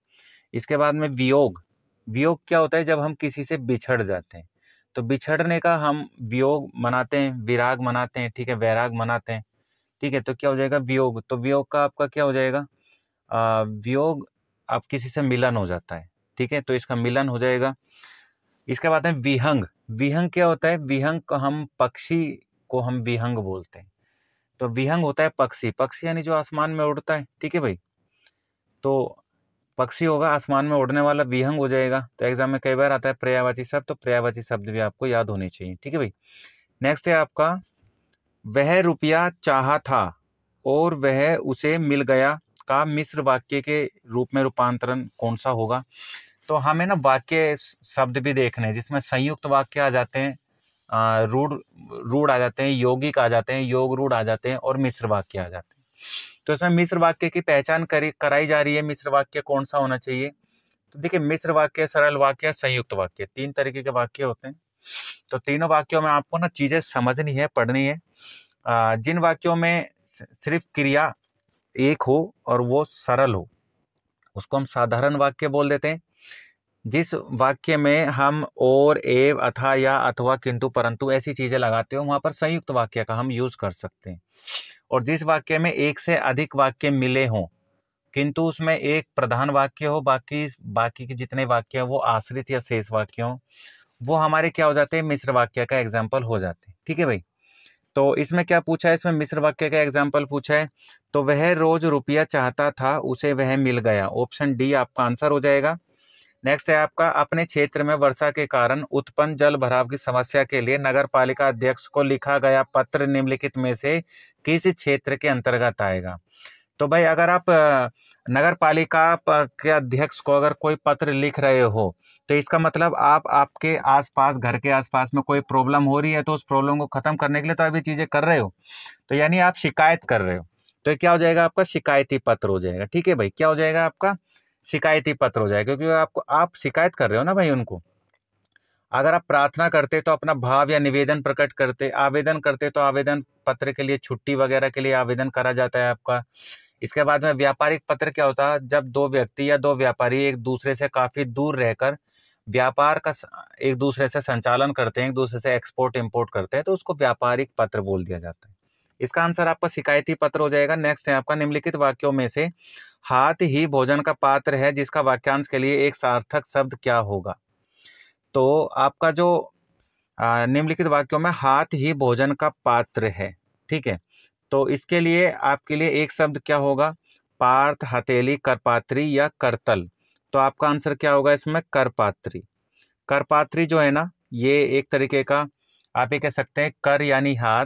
इसके बाद में वियोग। वियोग क्या होता है, जब हम किसी से बिछड़ जाते हैं, तो बिछड़ने का हम वियोग मनाते हैं, विराग मनाते हैं। ठीक है, वैराग मनाते हैं। ठीक है, तो क्या हो जाएगा वियोग, तो वियोग का आपका क्या हो जाएगा, वियोग आप किसी से मिलन हो जाता है। ठीक है, तो इसका मिलन हो जाएगा। इसके बाद में विहंग। विहंग क्या होता है, विहंग को हम पक्षी को हम विहंग बोलते हैं। तो विहंग होता है पक्षी, पक्षी यानी जो आसमान में उड़ता है। ठीक है भाई, तो पक्षी होगा आसमान में उड़ने वाला, विहंग हो जाएगा। तो एग्जाम में कई बार आता है पर्यायवाची शब्द, तो पर्यायवाची शब्द भी आपको याद होने चाहिए। ठीक है भाई, नेक्स्ट है आपका, वह रुपया चाहा था और वह उसे मिल गया का मिश्र वाक्य के रूप में रूपांतरण कौन सा होगा? तो हमें ना वाक्य शब्द भी देखने हैं जिसमें संयुक्त वाक्य आ जाते हैं, रूढ़ रूढ़ आ जाते हैं, यौगिक आ जाते हैं, योग रूढ़ आ जाते हैं, और मिश्र वाक्य आ जाते हैं। तो इसमें मिश्र वाक्य की पहचान कराई जा रही है। मिश्र वाक्य कौन सा होना चाहिए? तो देखिए, मिश्र वाक्य, सरल वाक्य, संयुक्त वाक्य, तीन तरीके के वाक्य होते हैं। तो तीनों वाक्यों में आपको ना चीजें समझनी है, पढ़नी है। जिन वाक्यों में सिर्फ क्रिया एक हो और वो सरल हो उसको हम साधारण वाक्य बोल देते हैं। जिस वाक्य में हम और, एव, अथा या अथवा, किंतु, परंतु ऐसी चीजें लगाते हो वहां पर संयुक्त वाक्य का हम यूज कर सकते हैं। और जिस वाक्य में एक से अधिक वाक्य मिले हों किंतु उसमें एक प्रधान वाक्य हो, बाकी बाकी के जितने वाक्य हो वो आश्रित या शेष वाक्य हो, वो हमारे क्या हो जाते हैं, मिश्र वाक्य का एग्जाम्पल हो जाते हैं। ठीक है भाई, तो इसमें क्या पूछा है, इसमें मिश्र वाक्य का एग्जाम्पल पूछा है। तो वह रोज रुपया चाहता था, उसे वह मिल गया, ऑप्शन डी आपका आंसर हो जाएगा। नेक्स्ट है आपका, अपने क्षेत्र में वर्षा के कारण उत्पन्न जल भराव की समस्या के लिए नगर पालिका अध्यक्ष को लिखा गया पत्र निम्नलिखित में से किस क्षेत्र के अंतर्गत आएगा? तो भाई, अगर आप नगर पालिका के अध्यक्ष को अगर कोई पत्र लिख रहे हो तो इसका मतलब आप आपके आसपास, घर के आसपास में कोई प्रॉब्लम हो रही है तो उस प्रॉब्लम को खत्म करने के लिए तो अभी चीजें कर रहे हो, तो यानी आप शिकायत कर रहे हो। तो क्या हो जाएगा आपका, शिकायती पत्र हो जाएगा। ठीक है भाई, क्या हो जाएगा आपका, शिकायती पत्र हो जाएगा, क्योंकि आप शिकायत कर रहे हो ना भाई उनको। अगर आप प्रार्थना करते तो अपना भाव या निवेदन प्रकट करते, आवेदन करते तो आवेदन पत्र के लिए, छुट्टी वगैरह के लिए आवेदन करा जाता है आपका। इसके बाद में व्यापारिक पत्र क्या होता है, जब दो व्यक्ति या दो व्यापारी एक दूसरे से काफी दूर रहकर व्यापार का एक दूसरे से संचालन करते हैं, एक दूसरे से एक्सपोर्ट इंपोर्ट करते हैं, तो उसको व्यापारिक पत्र बोल दिया जाता है। इसका आंसर आपका शिकायती पत्र हो जाएगा। नेक्स्ट है आपका, निम्नलिखित वाक्यों में से हाथ ही भोजन का पात्र है जिसका वाक्यांश के लिए एक सार्थक शब्द क्या होगा? तो आपका जो निम्नलिखित वाक्यों में हाथ ही भोजन का पात्र है, ठीक है, तो इसके लिए आपके लिए एक शब्द क्या होगा, पार्थ, हथेली, करपात्री या करतल। तो आपका आंसर क्या होगा इसमें, करपात्री। करपात्री जो है ना, ये एक तरीके का आप ये कह सकते हैं, कर यानी हाथ,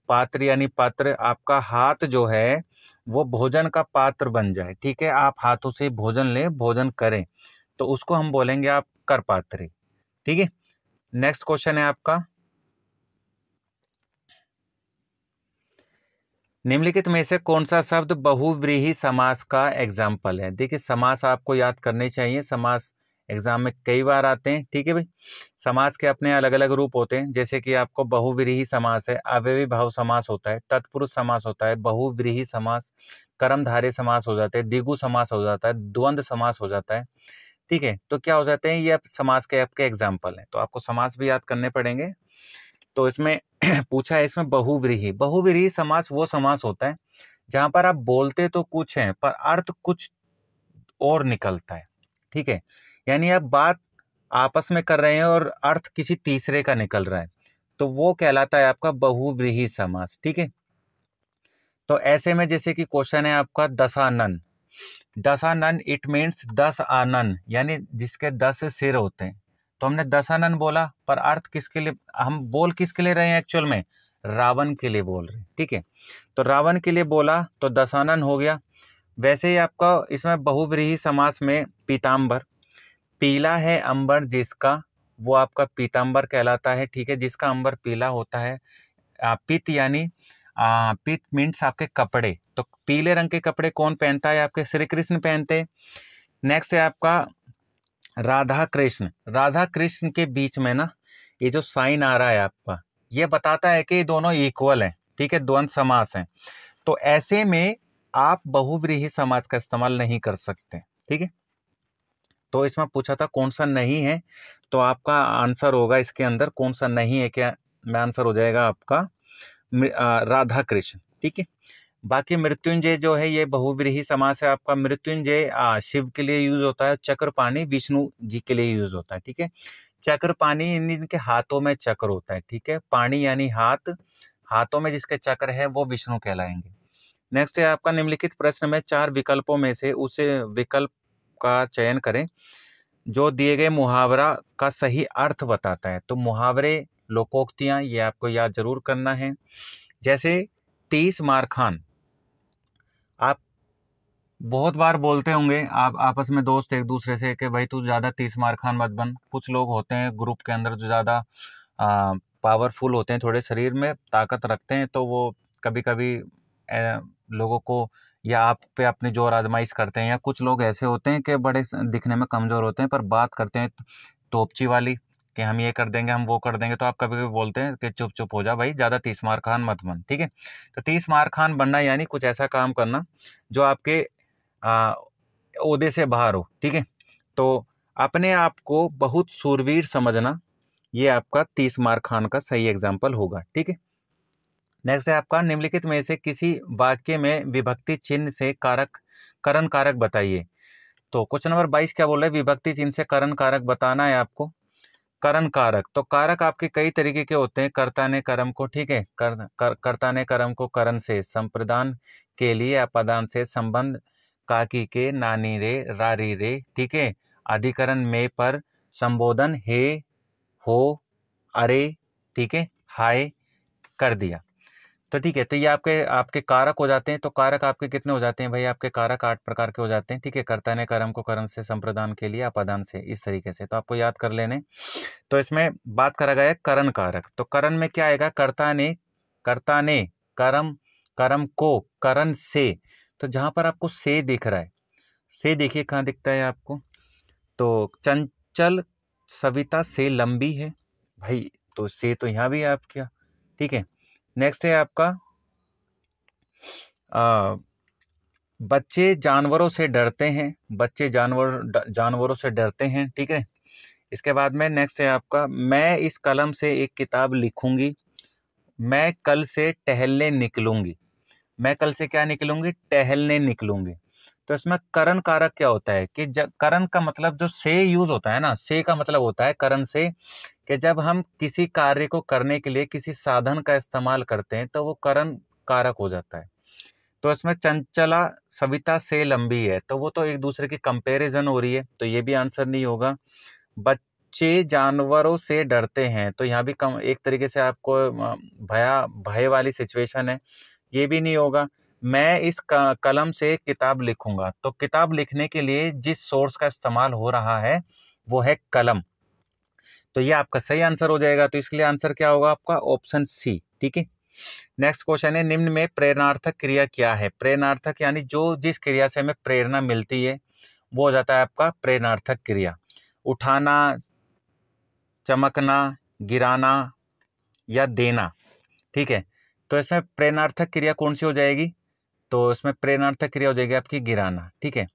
पात्र यानी पात्र, आपका हाथ जो है वो भोजन का पात्र बन जाए। ठीक है, आप हाथों से भोजन लें, भोजन करें, तो उसको हम बोलेंगे आप करपात्री। ठीक है, नेक्स्ट क्वेश्चन है आपका, निम्नलिखित में से कौन सा शब्द बहुव्रीहि समास का एग्जाम्पल है? देखिए, समास आपको याद करने चाहिए, समास एग्जाम में कई बार आते हैं। ठीक है भाई, समास के अपने अलग अलग रूप होते हैं, जैसे कि आपको बहुव्रीहि समास है, अव्ययी भाव समास होता है, तत्पुरुष समास होता है, बहुव्रीहि समास, कर्मधारय समास हो जाते हैं, द्विगु समास हो जाता है, द्वंद्व समास हो जाता है। ठीक है, तो क्या हो जाते हैं, ये समास के आपके एग्जाम्पल हैं, तो आपको समास भी याद करने पड़ेंगे। तो इसमें पूछा है इसमें बहुव्रीहि। बहुव्रीहि समास वो समास होता है जहां पर आप बोलते तो कुछ हैं पर अर्थ कुछ और निकलता है, ठीक है। यानी आप बात आपस में कर रहे हैं और अर्थ किसी तीसरे का निकल रहा है, तो वो कहलाता है आपका बहुव्रीहि समास, ठीक है। तो ऐसे में जैसे कि क्वेश्चन है आपका दशानन, दशानन इट मीन्स 10 आनन, यानी जिसके 10 सिर होते हैं। तो हमने दशानन बोला पर अर्थ किसके लिए, हम बोल किसके लिए रहे हैं एक्चुअल में, रावण के लिए बोल रहे हैं, ठीक है। तो रावण के लिए बोला तो दशानन हो गया। वैसे ही आपका इसमें बहुव्रीहि समास में पीताम्बर, पीला है अंबर जिसका, वो आपका पीताम्बर कहलाता है, ठीक है। जिसका अंबर पीला होता है, पित यानी पित मीन्स आपके कपड़े, तो पीले रंग के कपड़े कौन पहनता है, आपके श्री कृष्ण पहनते हैं। नेक्स्ट है आपका राधा कृष्ण, राधा कृष्ण के बीच में ना ये जो साइन आ रहा है आपका, ये बताता है कि दोनों इक्वल हैं, ठीक है, द्वंद्व समास हैं। तो ऐसे में आप बहुव्रीहि समास का इस्तेमाल नहीं कर सकते, ठीक है। तो इसमें पूछा था कौन सा नहीं है, तो आपका आंसर होगा इसके अंदर कौन सा नहीं है, क्या में आंसर हो जाएगा आपका राधा कृष्ण, ठीक है। बाकी मृत्युंजय जो है ये बहुव्रीहि समास है आपका। मृत्युंजय शिव के लिए यूज होता है, चक्रपाणी विष्णु जी के लिए यूज होता है, ठीक है। चक्रपाणी इनके हाथों में चक्र होता है, ठीक है। पाणी यानी हाथ, हाथों में जिसके चक्र है वो विष्णु कहलाएंगे। नेक्स्ट है आपका निम्नलिखित प्रश्न में 4 विकल्पों में से उस विकल्प का चयन करें जो दिए गए मुहावरा का सही अर्थ बताता है। तो मुहावरे, लोकोक्तियां, ये आपको याद जरूर करना है। जैसे 30 मार खान, आप बहुत बार बोलते होंगे, आप आपस में दोस्त एक दूसरे से कि भाई तू ज़्यादा 30 मार खान मत बन। कुछ लोग होते हैं ग्रुप के अंदर जो ज़्यादा पावरफुल होते हैं, थोड़े शरीर में ताकत रखते हैं, तो वो कभी कभी लोगों को या आप पे अपनी जोर आजमाइश करते हैं। या कुछ लोग ऐसे होते हैं कि बड़े दिखने में कमज़ोर होते हैं पर बात करते हैं तोपची वाली कि हम ये कर देंगे, हम वो कर देंगे। तो आप कभी कभी बोलते हैं कि चुप चुप हो जा भाई, ज़्यादा 30 मार खान मत बन, ठीक है। तो 30 मार खान बनना यानी कुछ ऐसा काम करना जो आपके ओहदे से बाहर हो, ठीक है। तो अपने आप को बहुत सूरवीर समझना, ये आपका 30 मार खान का सही एग्जाम्पल होगा, ठीक है। नेक्स्ट है आपका निम्नलिखित में से किसी वाक्य में विभक्ति चिन्ह से कारक, करण कारक बताइए। तो क्वेश्चन नंबर 22 क्या बोल रहा है, विभक्ति चिन्ह से करण कारक बताना है आपको। करण कारक, तो कारक आपके कई तरीके के होते हैं। कर्ता ने कर्म को, ठीक है, कर्ता ने कर्म को करण से, संप्रदान के लिए अपदान से, संबंध काकी के, नानी रे, रारी रे, ठीक है, अधिकरण में पर, संबोधन हे, हो, अरे, ठीक है, हाय, कर दिया। तो ठीक है, तो ये आपके आपके कारक हो जाते हैं। तो कारक आपके कितने हो जाते हैं भाई, आपके कारक 8 प्रकार के हो जाते हैं, ठीक है। कर्ता ने कर्म को करण से, संप्रदान के लिए अपदान से, इस तरीके से तो आपको याद कर लेने। तो इसमें बात करा गया है करण कारक। तो करण में क्या आएगा, कर्ता ने कर्म, कर्म को करण से। तो जहां पर आपको से दिख रहा है, से देखिए कहाँ दिखता है आपको, तो चंचल सविता से लंबी है भाई, तो से तो यहाँ भी है आपका, ठीक है। नेक्स्ट है आपका बच्चे जानवरों से डरते हैं, बच्चे जानवरों से डरते हैं, ठीक है। इसके बाद में नेक्स्ट है आपका मैं इस कलम से एक किताब लिखूंगी, मैं कल से टहलने निकलूंगी। मैं कल से क्या निकलूंगी, टहलने निकलूंगी। तो इसमें करण कारक क्या होता है कि करण का मतलब जो से यूज होता है ना, से का मतलब होता है करण से, कि जब हम किसी कार्य को करने के लिए किसी साधन का इस्तेमाल करते हैं तो वो करण कारक हो जाता है। तो इसमें चंचला सविता से लंबी है, तो वो तो एक दूसरे की कंपैरिजन हो रही है, तो ये भी आंसर नहीं होगा। बच्चे जानवरों से डरते हैं, तो यहाँ भी कम एक तरीके से आपको भय वाली सिचुएशन है, ये भी नहीं होगा। मैं इस कलम से किताब लिखूंगा, तो किताब लिखने के लिए जिस सोर्स का इस्तेमाल हो रहा है वो है कलम, तो ये आपका सही आंसर हो जाएगा। तो इसके लिए आंसर क्या होगा आपका, ऑप्शन सी, ठीक है। नेक्स्ट क्वेश्चन है निम्न में प्रेरणार्थक क्रिया क्या है। प्रेरणार्थक यानी जो जिस क्रिया से हमें प्रेरणा मिलती है वो हो जाता है आपका प्रेरणार्थक क्रिया। उठाना, चमकना, गिराना या देना, ठीक है। तो इसमें प्रेरणार्थक क्रिया कौन सी हो जाएगी, तो इसमें प्रेरणार्थक क्रिया हो जाएगी आपकी गिराना, ठीक है।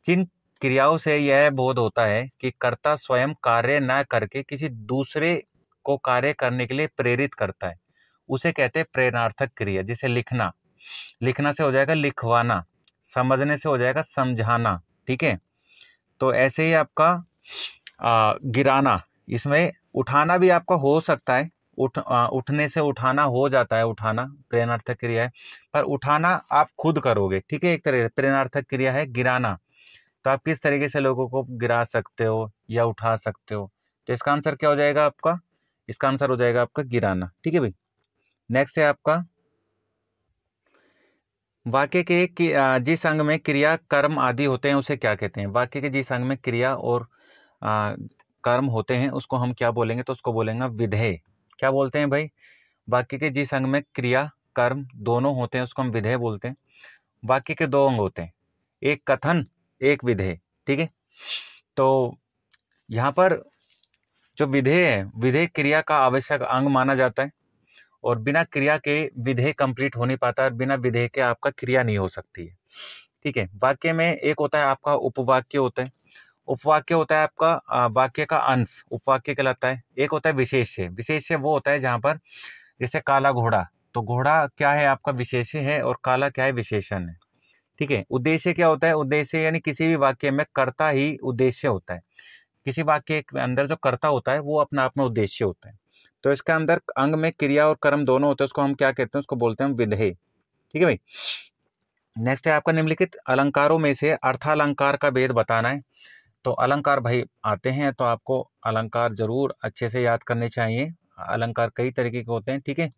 जिन क्रियाओं से यह बोध होता है कि कर्ता स्वयं कार्य न करके किसी दूसरे को कार्य करने के लिए प्रेरित करता है, उसे कहते हैं प्रेरणार्थक क्रिया। जैसे लिखना, लिखना से हो जाएगा लिखवाना, समझने से हो जाएगा समझाना, ठीक है। तो ऐसे ही आपका गिराना, इसमें उठाना भी आपका हो सकता है, उठने से उठाना हो जाता है, उठाना प्रेरणार्थक क्रिया है, पर उठाना आप खुद करोगे, ठीक है। एक तरह से प्रेरणार्थक क्रिया है गिराना, तो आप किस तरीके से लोगों को गिरा सकते हो या उठा सकते हो। तो इसका आंसर क्या हो जाएगा आपका, इसका आंसर हो जाएगा आपका गिराना, ठीक है भाई। नेक्स्ट है आपका वाक्य के जिस अंग में क्रिया कर्म आदि होते हैं उसे क्या कहते हैं। वाक्य के जिस अंग में क्रिया और कर्म होते हैं उसको हम क्या बोलेंगे, तो उसको बोलेंगे विधेय। क्या बोलते हैं भाई, वाक्य के जिस अंग में क्रिया कर्म दोनों होते हैं उसको हम विधेय बोलते हैं। वाक्य के दो अंग होते हैं, एक कथन एक विधेय, ठीक है। तो यहाँ पर जो विधेय है, विधेय क्रिया का आवश्यक अंग माना जाता है, और बिना क्रिया के विधेय कंप्लीट हो नहीं पाता, और बिना विधेय के आपका क्रिया नहीं हो सकती है, ठीक है। वाक्य में एक होता है आपका उपवाक्य होता है, उपवाक्य होता है आपका वाक्य का अंश, उपवाक्य कहलाता है। एक होता है विशेष्य, विशेष्य वो होता है जहां पर जैसे काला घोड़ा, तो घोड़ा क्या है आपका विशेष्य है, और काला क्या है विशेषण है, ठीक है। उद्देश्य क्या होता है, उद्देश्य यानी किसी भी वाक्य में कर्ता ही उद्देश्य होता है, किसी वाक्य के अंदर जो कर्ता होता है वो अपना आप में उद्देश्य होता है। तो इसके अंदर अंग में क्रिया और कर्म दोनों होते हैं, उसको हम क्या कहते हैं, उसको बोलते हैं विधेय, ठीक है भाई। नेक्स्ट है आपका निम्नलिखित अलंकारों में से अर्थालंकार का भेद बताना है। तो अलंकार भाई आते हैं तो आपको अलंकार जरूर अच्छे से याद करने चाहिए। अलंकार कई तरीके के होते हैं, ठीक है।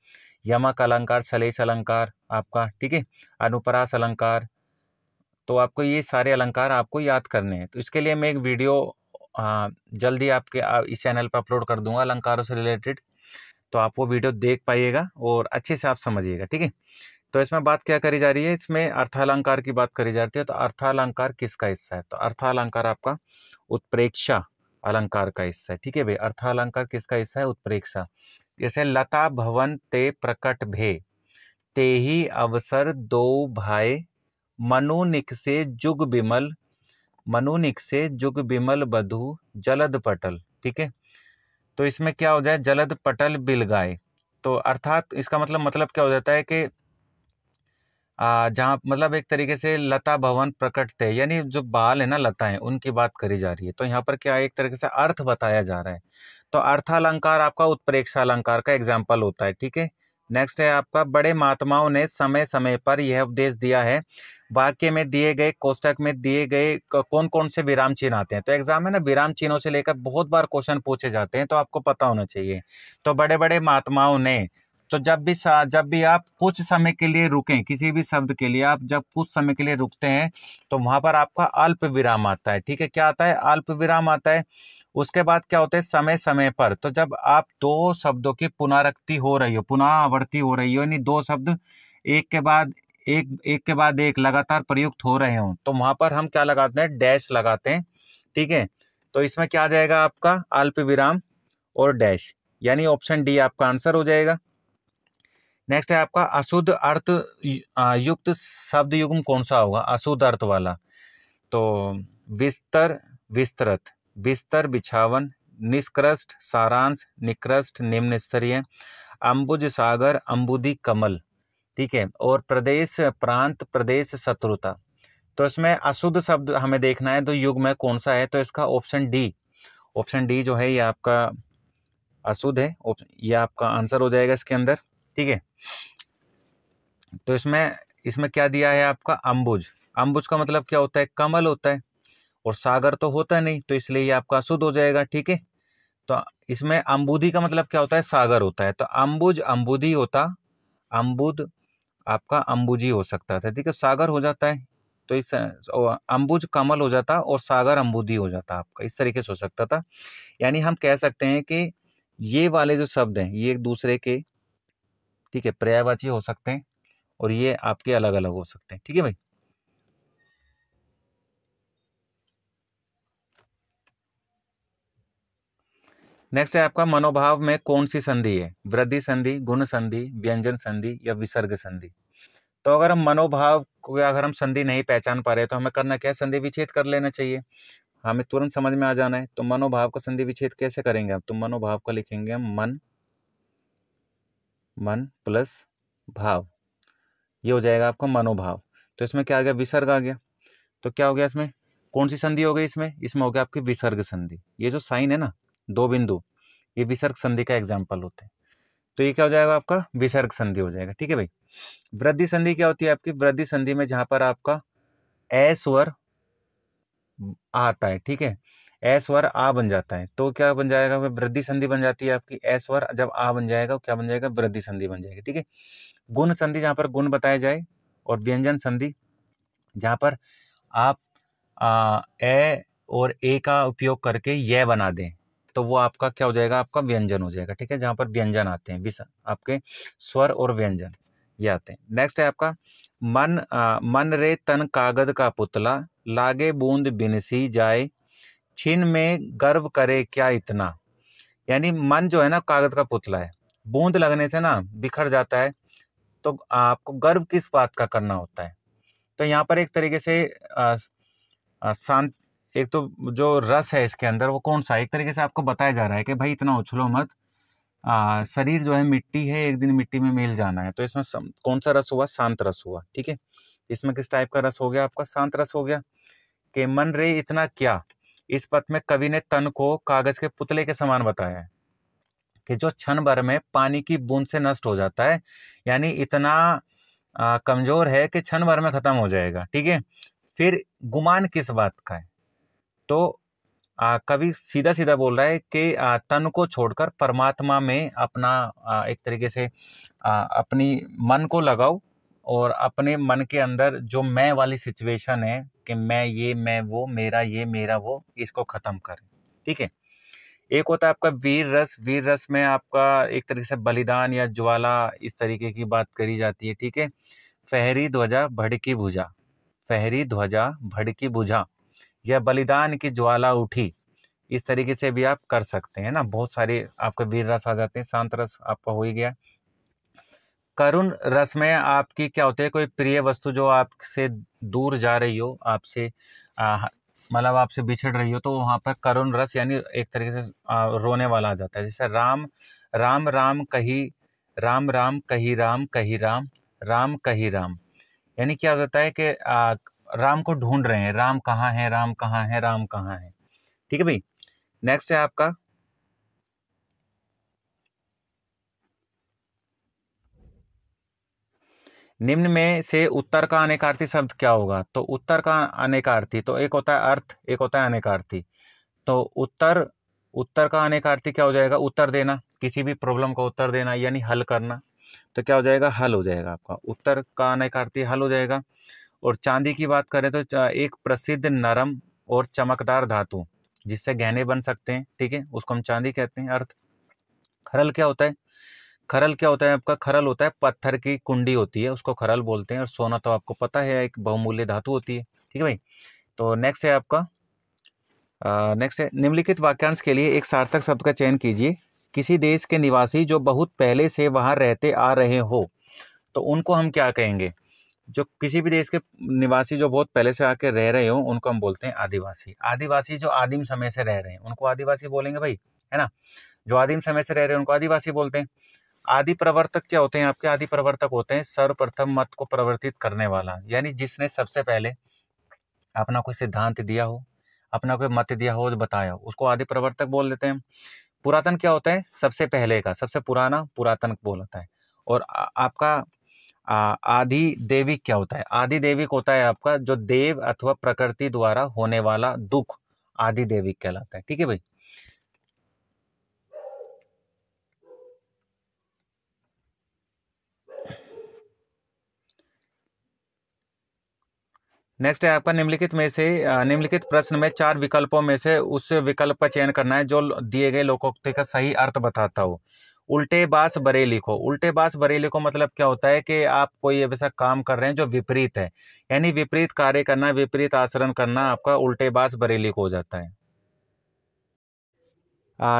यमक अलंकार, सलेश अलंकार आपका, ठीक है, अनुप्रास अलंकार। तो आपको ये सारे अलंकार आपको याद करने हैं। तो इसके लिए मैं एक वीडियो जल्दी आपके इस चैनल पर अपलोड कर दूंगा अलंकारों से रिलेटेड, तो आप वो वीडियो देख पाइएगा और अच्छे से आप समझिएगा, ठीक है। तो इसमें बात क्या करी जा रही है, इसमें अर्थालंकार की बात करी जाती है। तो अर्थालंकार किसका हिस्सा है, तो अर्थालंकार आपका उत्प्रेक्षा अलंकार का हिस्सा है, ठीक है भाई। अर्थालंकार किसका हिस्सा है, उत्प्रेक्षा। जैसे लता भवन ते प्रकट भे, ते ही अवसर दो भाई, मनुनिक से जुग बिमल, मनुनिक से जुग बिमल बधु जलद पटल, ठीक है। तो इसमें क्या हो जाए, जलद पटल बिल गाय। तो अर्थात इसका मतलब क्या हो जाता है कि जहाँ मतलब एक तरीके से लता भवन प्रकटते, यानी जो बाल है ना लताएं, उनकी बात करी जा रही है। तो यहाँ पर क्या एक तरीके से अर्थ बताया जा रहा है। तो अर्थालंकार आपका उत्प्रेक्षा अलंकार का एग्जाम्पल होता है, ठीक है। नेक्स्ट है आपका बड़े महात्माओं ने समय समय पर यह उपदेश दिया है, वाक्य में दिए गए कोष्टक में दिए गए कौन कौन से विराम चिन्ह आते हैं। तो एग्जाम में ना विराम चिन्हों से लेकर बहुत बार क्वेश्चन पूछे जाते हैं, तो आपको पता होना चाहिए। तो बड़े बड़े महात्माओं ने, तो जब भी आप कुछ समय के लिए रुकें, किसी भी शब्द के लिए आप जब कुछ समय के लिए रुकते हैं तो वहां पर आपका अल्प विराम आता है, ठीक है। क्या आता है, अल्प विराम आता है। उसके बाद क्या होता है, समय समय पर। तो जब आप दो शब्दों की पुनरावृत्ति हो रही हो, पुनः आवर्ती हो रही हो, यानी दो शब्द एक के बाद एक लगातार प्रयुक्त हो रहे हो, तो वहां पर हम क्या लगाते हैं, डैश लगाते हैं, ठीक है। तो इसमें क्या आ जाएगा आपका अल्प विराम और डैश, यानी ऑप्शन डी आपका आंसर हो जाएगा। नेक्स्ट है आपका अशुद्ध अर्थ युक्त शब्द युग्म कौन सा होगा, अशुद्ध अर्थ वाला। तो विस्तर विस्तृत, बिस्तर बिछावन, निष्कृष्ट सारांश, निकृष्ट निम्न स्तरीय, अम्बुज सागर अम्बुदी कमल, ठीक है। और प्रदेश प्रांत प्रदेश शत्रुता। तो इसमें अशुद्ध शब्द हमें देखना है तो युग्म में कौन सा है, तो इसका ऑप्शन डी जो है ये आपका अशुद्ध है, ये आपका आंसर हो जाएगा इसके अंदर, ठीक है। तो इसमें क्या दिया है आपका अम्बुज, अम्बुज का मतलब क्या होता है, कमल होता है, और सागर तो होता नहीं, तो इसलिए ये आपका अशुद्ध हो जाएगा, ठीक है। तो इसमें अम्बुदी का मतलब क्या होता है, सागर होता है। तो अम्बुज अम्बुदी होता, अम्बुद आपका अम्बुजी हो सकता था, ठीक है, सागर हो जाता है। तो इस अम्बुज कमल हो जाता और सागर अम्बुदी हो जाता आपका, इस तरीके से हो सकता था। यानी हम कह सकते हैं कि ये वाले जो शब्द हैं ये एक दूसरे के, ठीक है, पर्यायवाची हो सकते हैं, और ये आपके अलग अलग हो सकते हैं, ठीक है भाई। नेक्स्ट है आपका मनोभाव में कौन सी संधि है, वृद्धि संधि, गुण संधि, व्यंजन संधि या विसर्ग संधि। तो अगर हम मनोभाव को अगर हम संधि नहीं पहचान पा रहे तो हमें करना क्या है, संधि विच्छेद कर लेना चाहिए, हमें तुरंत समझ में आ जाना है। तो मनोभाव का संधि विच्छेद कैसे करेंगे आप, तो मनोभाव का लिखेंगे हम मन, मन प्लस भाव, ये हो जाएगा आपका मनोभाव। तो इसमें क्या आ गया, विसर्ग आ गया। तो क्या हो गया इसमें, कौन सी संधि हो गई इसमें हो गया आपकी विसर्ग संधि। ये जो साइन है ना, 2 बिंदु, ये विसर्ग संधि का एग्जाम्पल होते हैं। तो ये क्या हो जाएगा आपका विसर्ग संधि हो जाएगा। ठीक है भाई। वृद्धि संधि क्या होती है आपकी, वृद्धि संधि में जहां पर आपका ए स्वर आता है, ठीक है, ए स्वर आ बन जाता है, तो क्या बन जाएगा, वृद्धि संधि बन जाती है आपकी। ए स्वर जब आ बन जाएगा क्या बन जाएगा, वृद्धि संधि बन जाएगी। ठीक है। गुण संधि जहां पर गुण बताया जाए, और व्यंजन संधि जहां पर आप ए और ए का उपयोग करके ये बना दें, तो वो आपका क्या हो जाएगा, आपका व्यंजन हो जाएगा। ठीक है। जहां पर व्यंजन आते हैं, आपके स्वर और व्यंजन ये आते हैं। नेक्स्ट है आपका मन रे तन कागद का पुतला, लागे बूंद बिनसी जाए, छिन में गर्व करे क्या इतना। यानी मन जो है ना कागज का पुतला है, बूंद लगने से ना बिखर जाता है, तो आपको गर्व किस बात का करना होता है। तो यहाँ पर एक तरीके से शांत, एक तो जो रस है इसके अंदर वो कौन सा, एक तरीके से आपको बताया जा रहा है कि भाई इतना उछलो मत, शरीर जो है मिट्टी है, एक दिन मिट्टी में मिल जाना है। तो इसमें कौन सा रस हुआ, शांत रस हुआ। ठीक है। इसमें किस टाइप का रस हो गया आपका, शांत रस हो गया। कि मन रे इतना क्या, इस पद में कवि ने तन को कागज के पुतले के समान बताया है, कि जो क्षण भर में पानी की बूंद से नष्ट हो जाता है, यानी इतना कमजोर है कि क्षण भर में खत्म हो जाएगा। ठीक है। फिर गुमान किस बात का है, तो कवि सीधा सीधा बोल रहा है कि तन को छोड़कर परमात्मा में अपना एक तरीके से अपनी मन को लगाओ, और अपने मन के अंदर जो मैं वाली सिचुएशन है कि मैं ये, मैं वो, मेरा ये, मेरा वो, इसको खत्म करें। ठीक है। एक होता है आपका वीर रस। वीर रस में आपका एक तरीके से बलिदान या ज्वाला, इस तरीके की बात करी जाती है। ठीक है। फहरी ध्वजा भड़की भुजा, फहरी ध्वजा भड़की भुजा, या बलिदान की ज्वाला उठी, इस तरीके से भी आप कर सकते हैं ना। बहुत सारे आपके वीर रस आ जाते हैं। शांत रस आपका हो ही गया। करुण रस में आपकी क्या होती है, कोई प्रिय वस्तु जो आपसे दूर जा रही हो, आपसे मतलब आपसे बिछड़ रही हो, तो वहां पर करुण रस यानी एक तरीके से रोने वाला आ जाता है। जैसे राम राम राम कही, राम राम कही, राम कही राम, राम कही राम, यानी क्या होता है कि राम को ढूंढ रहे हैं, राम कहाँ है, राम कहाँ है, राम कहाँ है। ठीक है भाई। नेक्स्ट है आपका निम्न में से उत्तर का अनेकार्थी शब्द क्या होगा। तो उत्तर का अनेकार्थी, तो एक होता है अर्थ, एक होता है अनेकार्थी। तो उत्तर, उत्तर का अनेकार्थी क्या हो जाएगा, उत्तर देना, किसी भी प्रॉब्लम का उत्तर देना, यानी हल करना। तो क्या हो जाएगा, हल हो जाएगा आपका। उत्तर का अनेकार्थी हल हो जाएगा। और चांदी की बात करें तो एक प्रसिद्ध नरम और चमकदार धातु जिससे गहने बन सकते हैं। ठीक है। उसको हम चांदी कहते हैं। अर्थ। खरल क्या होता है, खरल क्या होता है आपका, खरल होता है पत्थर की कुंडी होती है, उसको खरल बोलते हैं। और सोना तो आपको पता है एक बहुमूल्य धातु होती है। ठीक है भाई। तो नेक्स्ट है आपका नेक्स्ट है निम्नलिखित वाक्यांश के लिए एक सार्थक शब्द का चयन कीजिए। किसी देश के निवासी जो बहुत पहले से वहां रहते आ रहे हो, तो उनको हम क्या कहेंगे, जो किसी भी देश के निवासी जो बहुत पहले से आके रह रहे हो उनको हम बोलते हैं आदिवासी। आदिवासी जो आदिम समय से रह रहे हैं उनको आदिवासी बोलेंगे भाई, है ना। जो आदिम समय से रह रहे हैं उनको आदिवासी बोलते हैं। आदि प्रवर्तक क्या होते हैं आपके, आदि प्रवर्तक होते हैं सर्वप्रथम मत को प्रवर्तित करने वाला, यानी जिसने सबसे पहले अपना कोई सिद्धांत दिया हो, अपना कोई मत दिया हो, बताया हो, उसको आदि प्रवर्तक बोल देते हैं। पुरातन क्या होता है, सबसे पहले का, सबसे पुराना पुरातन बोलता है। और आपका आदि देविक क्या होता है, आदि देविक होता है आपका जो देव अथवा प्रकृति द्वारा होने वाला दुख, आदि देविक कहलाता है। ठीक है भाई। नेक्स्ट है आपका निम्नलिखित में से निम्नलिखित प्रश्न में 4 विकल्पों में से उस विकल्प का चयन करना है जो दिए गए लोकोक्ति का सही अर्थ बताता हो। उल्टे बास बरे लिखो। उल्टे बास बरे लिखो मतलब क्या होता है कि आप कोई ऐसा काम कर रहे हैं जो विपरीत है, यानी विपरीत कार्य करना, विपरीत आचरण करना आपका उल्टे बास बरे लिखो हो जाता है।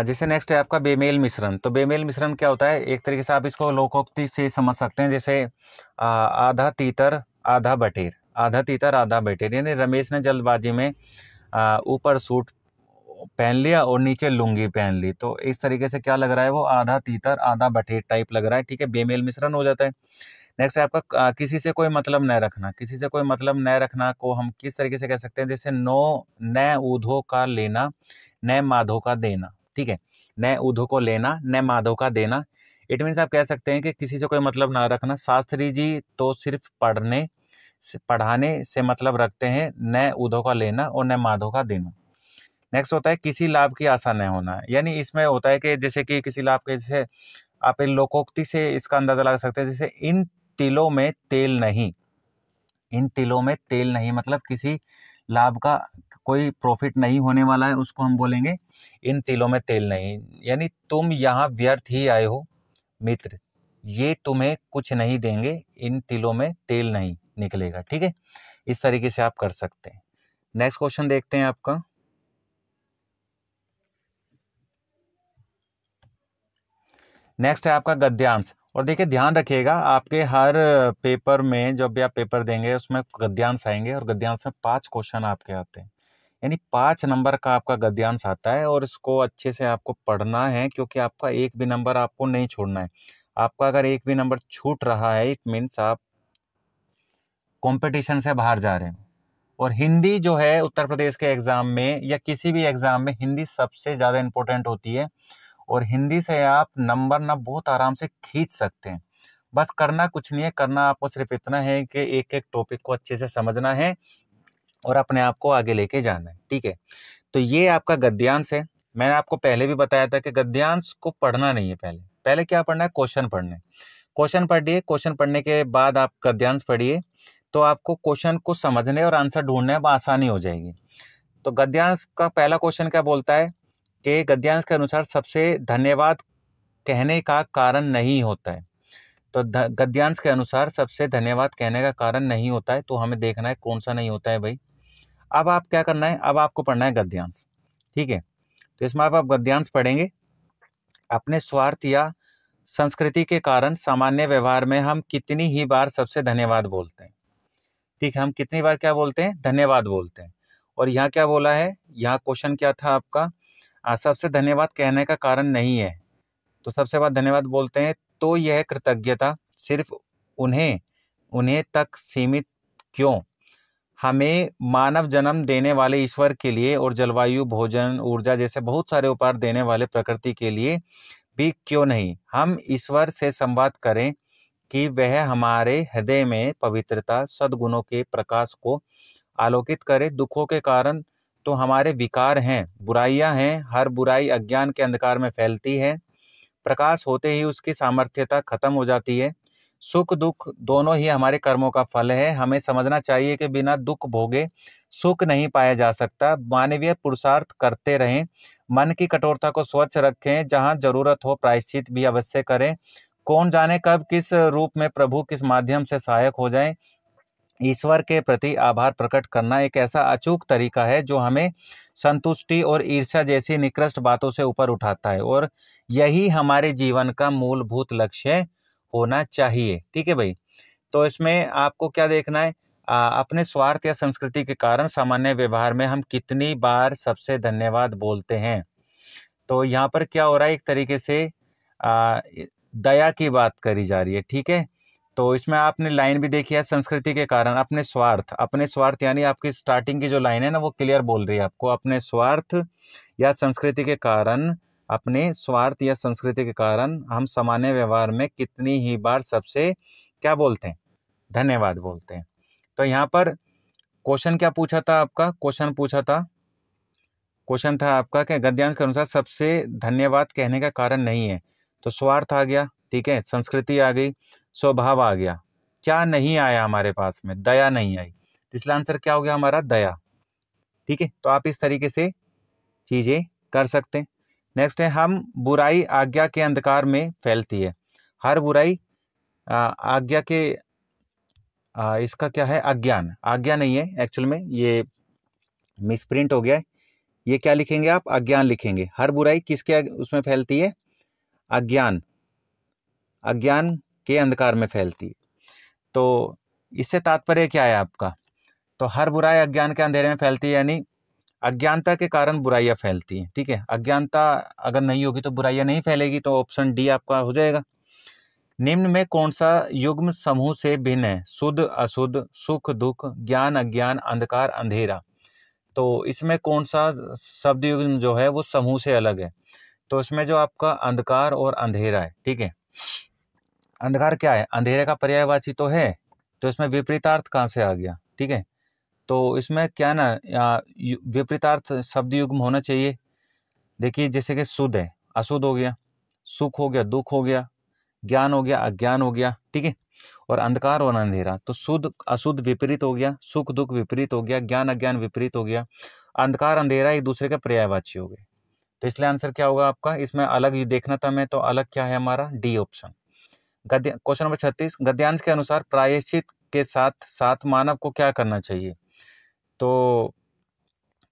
जैसे नेक्स्ट है आपका बेमेल मिश्रण। तो बेमेल मिश्रण क्या होता है, एक तरीके से आप इसको लोकोक्ति से समझ सकते हैं। जैसे आधा तीतर आधा बटेर, आधा तीतर आधा बटेर, यानी रमेश ने जल्दबाजी में ऊपर सूट पहन लिया और नीचे लुंगी पहन ली, तो इस तरीके से क्या लग रहा है, वो आधा तीतर आधा बटेर टाइप लग रहा है। ठीक है। बेमेल मिश्रण हो जाता है। नेक्स्ट है आपका किसी से कोई मतलब न रखना। किसी से कोई मतलब न रखना को हम किस तरीके से कह सकते हैं, जैसे नो न ऊधो का लेना न माधो का देना। ठीक है, न ऊधो को लेना न माधो का देना। इट मीन्स आप कह सकते हैं कि किसी से कोई मतलब ना रखना। शास्त्री जी तो सिर्फ पढ़ाने से मतलब रखते हैं, न ऊधो का लेना और न माधो का देना। नेक्स्ट होता है किसी लाभ की आशा न होना। यानी इसमें होता है कि जैसे कि किसी लाभ के, जैसे आप इन लोकोक्ति से इसका अंदाजा लगा सकते हैं, जैसे इन तिलों में तेल नहीं। इन तिलों में तेल नहीं मतलब किसी लाभ का कोई प्रॉफिट नहीं होने वाला है, उसको हम बोलेंगे इन तिलों में तेल नहीं। यानी तुम यहाँ व्यर्थ ही आए हो मित्र, ये तुम्हें कुछ नहीं देंगे, इन तिलों में तेल नहीं निकलेगा। ठीक है, इस तरीके से आप कर सकते हैं। नेक्स्ट क्वेश्चन देखते हैं आपका। नेक्स्ट है आपका गद्यांश। और देखिए ध्यान रखिएगा, आपके हर पेपर में जब भी आप पेपर देंगे उसमें गद्यांश आएंगे, और गद्यांश में 5 क्वेश्चन आपके आते हैं, यानी 5 नंबर का आपका गद्यांश आता है। और इसको अच्छे से आपको पढ़ना है, क्योंकि आपका एक भी नंबर आपको नहीं छोड़ना है। आपका अगर एक भी नंबर छूट रहा है, इट मीन्स आप कंपटीशन से बाहर जा रहे हैं। और हिंदी जो है उत्तर प्रदेश के एग्जाम में या किसी भी एग्जाम में हिंदी सबसे ज़्यादा इंपॉर्टेंट होती है, और हिंदी से आप नंबर ना बहुत आराम से खींच सकते हैं। बस करना कुछ नहीं है, करना आपको सिर्फ इतना है कि एक एक टॉपिक को अच्छे से समझना है और अपने आप को आगे लेके जाना है। ठीक है, तो ये आपका गद्यांश है। मैंने आपको पहले भी बताया था कि गद्यांश को पढ़ना नहीं है, पहले क्या पढ़ना है, क्वेश्चन पढ़ने। क्वेश्चन पढ़िए, क्वेश्चन पढ़ने के बाद आप गद्यांश पढ़िए, तो आपको क्वेश्चन को समझने और आंसर ढूंढने में आसानी हो जाएगी। तो गद्यांश का पहला क्वेश्चन क्या बोलता है कि गद्यांश के अनुसार सबसे धन्यवाद कहने का कारण नहीं होता है। तो गद्यांश के अनुसार सबसे धन्यवाद कहने का कारण नहीं होता है, तो हमें देखना है कौन सा नहीं होता है भाई। अब आप क्या करना है, अब आपको पढ़ना है गद्यांश। ठीक है, तो इसमें आप गद्यांश पढ़ेंगे। अपने स्वार्थ या संस्कृति के कारण सामान्य व्यवहार में हम कितनी ही बार सबसे धन्यवाद बोलते हैं। ठीक है, हम कितनी बार क्या बोलते हैं, धन्यवाद बोलते हैं। और यहाँ क्या बोला है, यहाँ क्वेश्चन क्या था आपका, सबसे धन्यवाद कहने का कारण नहीं है, तो सबसे बाद धन्यवाद बोलते हैं। तो यह कृतज्ञता सिर्फ उन्हें उन्हें तक सीमित क्यों, हमें मानव जन्म देने वाले ईश्वर के लिए और जलवायु, भोजन, ऊर्जा जैसे बहुत सारे उपहार देने वाले प्रकृति के लिए भी क्यों नहीं हम ईश्वर से संवाद करें कि वह हमारे हृदय में पवित्रता, सद्गुणों के प्रकाश को आलोकित करे। दुखों के कारण तो हमारे विकार हैं, बुराइयां हैं, हर बुराई अज्ञान के अंधकार में फैलती है, प्रकाश होते ही उसकी सामर्थ्यता खत्म हो जाती है। सुख दुख दोनों ही हमारे कर्मों का फल है। हमें समझना चाहिए कि बिना दुख भोगे सुख नहीं पाया जा सकता। मानवीय पुरुषार्थ करते रहें, मन की कठोरता को स्वच्छ रखें, जहां जरूरत हो प्रायश्चित भी अवश्य करें। कौन जाने कब किस रूप में प्रभु किस माध्यम से सहायक हो जाए। ईश्वर के प्रति आभार प्रकट करना एक ऐसा अचूक तरीका है जो हमें संतुष्टि और ईर्ष्या जैसी निकृष्ट बातों से ऊपर उठाता है, और यही हमारे जीवन का मूलभूत लक्ष्य होना चाहिए। ठीक है भाई, तो इसमें आपको क्या देखना है, अपने स्वार्थ या संस्कृति के कारण सामान्य व्यवहार में हम कितनी बार सबसे धन्यवाद बोलते हैं। तो यहाँ पर क्या हो रहा है, एक तरीके से दया की बात करी जा रही है। ठीक है, तो इसमें आपने लाइन भी देखी है, संस्कृति के कारण अपने स्वार्थ यानी आपकी स्टार्टिंग की जो लाइन है ना, वो क्लियर बोल रही है आपको, अपने स्वार्थ या संस्कृति के कारण, अपने स्वार्थ या संस्कृति के कारण हम सामान्य व्यवहार में कितनी ही बार सबसे क्या बोलते हैं, धन्यवाद बोलते हैं। तो यहाँ पर क्वेश्चन क्या पूछा था आपका, क्वेश्चन था आपका कि गद्यांश के अनुसार सबसे धन्यवाद कहने का कारण नहीं है। तो स्वार्थ आ गया, ठीक है, संस्कृति आ गई, स्वभाव आ गया, क्या नहीं आया हमारे पास में, दया नहीं आई। तो इसलिए आंसर क्या हो गया हमारा, दया। ठीक है, तो आप इस तरीके से चीजें कर सकते हैं। नेक्स्ट है, हम बुराई आज्ञा के अंधकार में फैलती है। हर बुराई आज्ञा के इसका क्या है, अज्ञान, आज्ञा नहीं है एक्चुअल में, ये मिसप्रिंट हो गया है। ये क्या लिखेंगे आप, अज्ञान लिखेंगे। हर बुराई किसके उसमें फैलती है, अज्ञान के अंधकार में फैलती है। तो इससे तात्पर्य क्या है आपका, तो हर बुराई अज्ञान के अंधेरे में फैलती है, यानी अज्ञानता के कारण बुराइयां फैलती हैं। ठीक है, अज्ञानता अगर नहीं होगी तो बुराइयां नहीं फैलेगी, तो ऑप्शन डी आपका हो जाएगा। निम्न में कौन सा युग्म समूह से भिन्न है? शुद्ध अशुद्ध, सुख दुख, ज्ञान अज्ञान, अंधकार अंधेरा। तो इसमें कौन सा शब्द युग्म जो है वो समूह से अलग है? तो इसमें जो आपका अंधकार और अंधेरा है, ठीक है। अंधकार क्या है? अंधेरे का पर्यायवाची तो है, तो इसमें विपरीतार्थ कहाँ से आ गया? ठीक है, तो इसमें क्या ना विपरीतार्थ शब्द युग्म होना चाहिए। देखिए जैसे कि शुद्ध है, अशुद्ध हो गया, सुख हो गया, दुख हो गया, ज्ञान हो गया, अज्ञान हो गया, ठीक है। और अंधकार और अंधेरा, तो शुद्ध अशुद्ध विपरीत हो गया, सुख दुख विपरीत हो गया, ज्ञान अज्ञान विपरीत हो गया, अंधकार अंधेरा एक दूसरे के पर्यायवाची हो गए। तो इसलिए आंसर क्या होगा आपका? इसमें अलग ही देखना था मैं, तो अलग क्या है हमारा? D option. गद्य क्वेश्चन नंबर 36, गद्यांश के अनुसार प्रायश्चित के साथ साथ मानव को क्या करना चाहिए? तो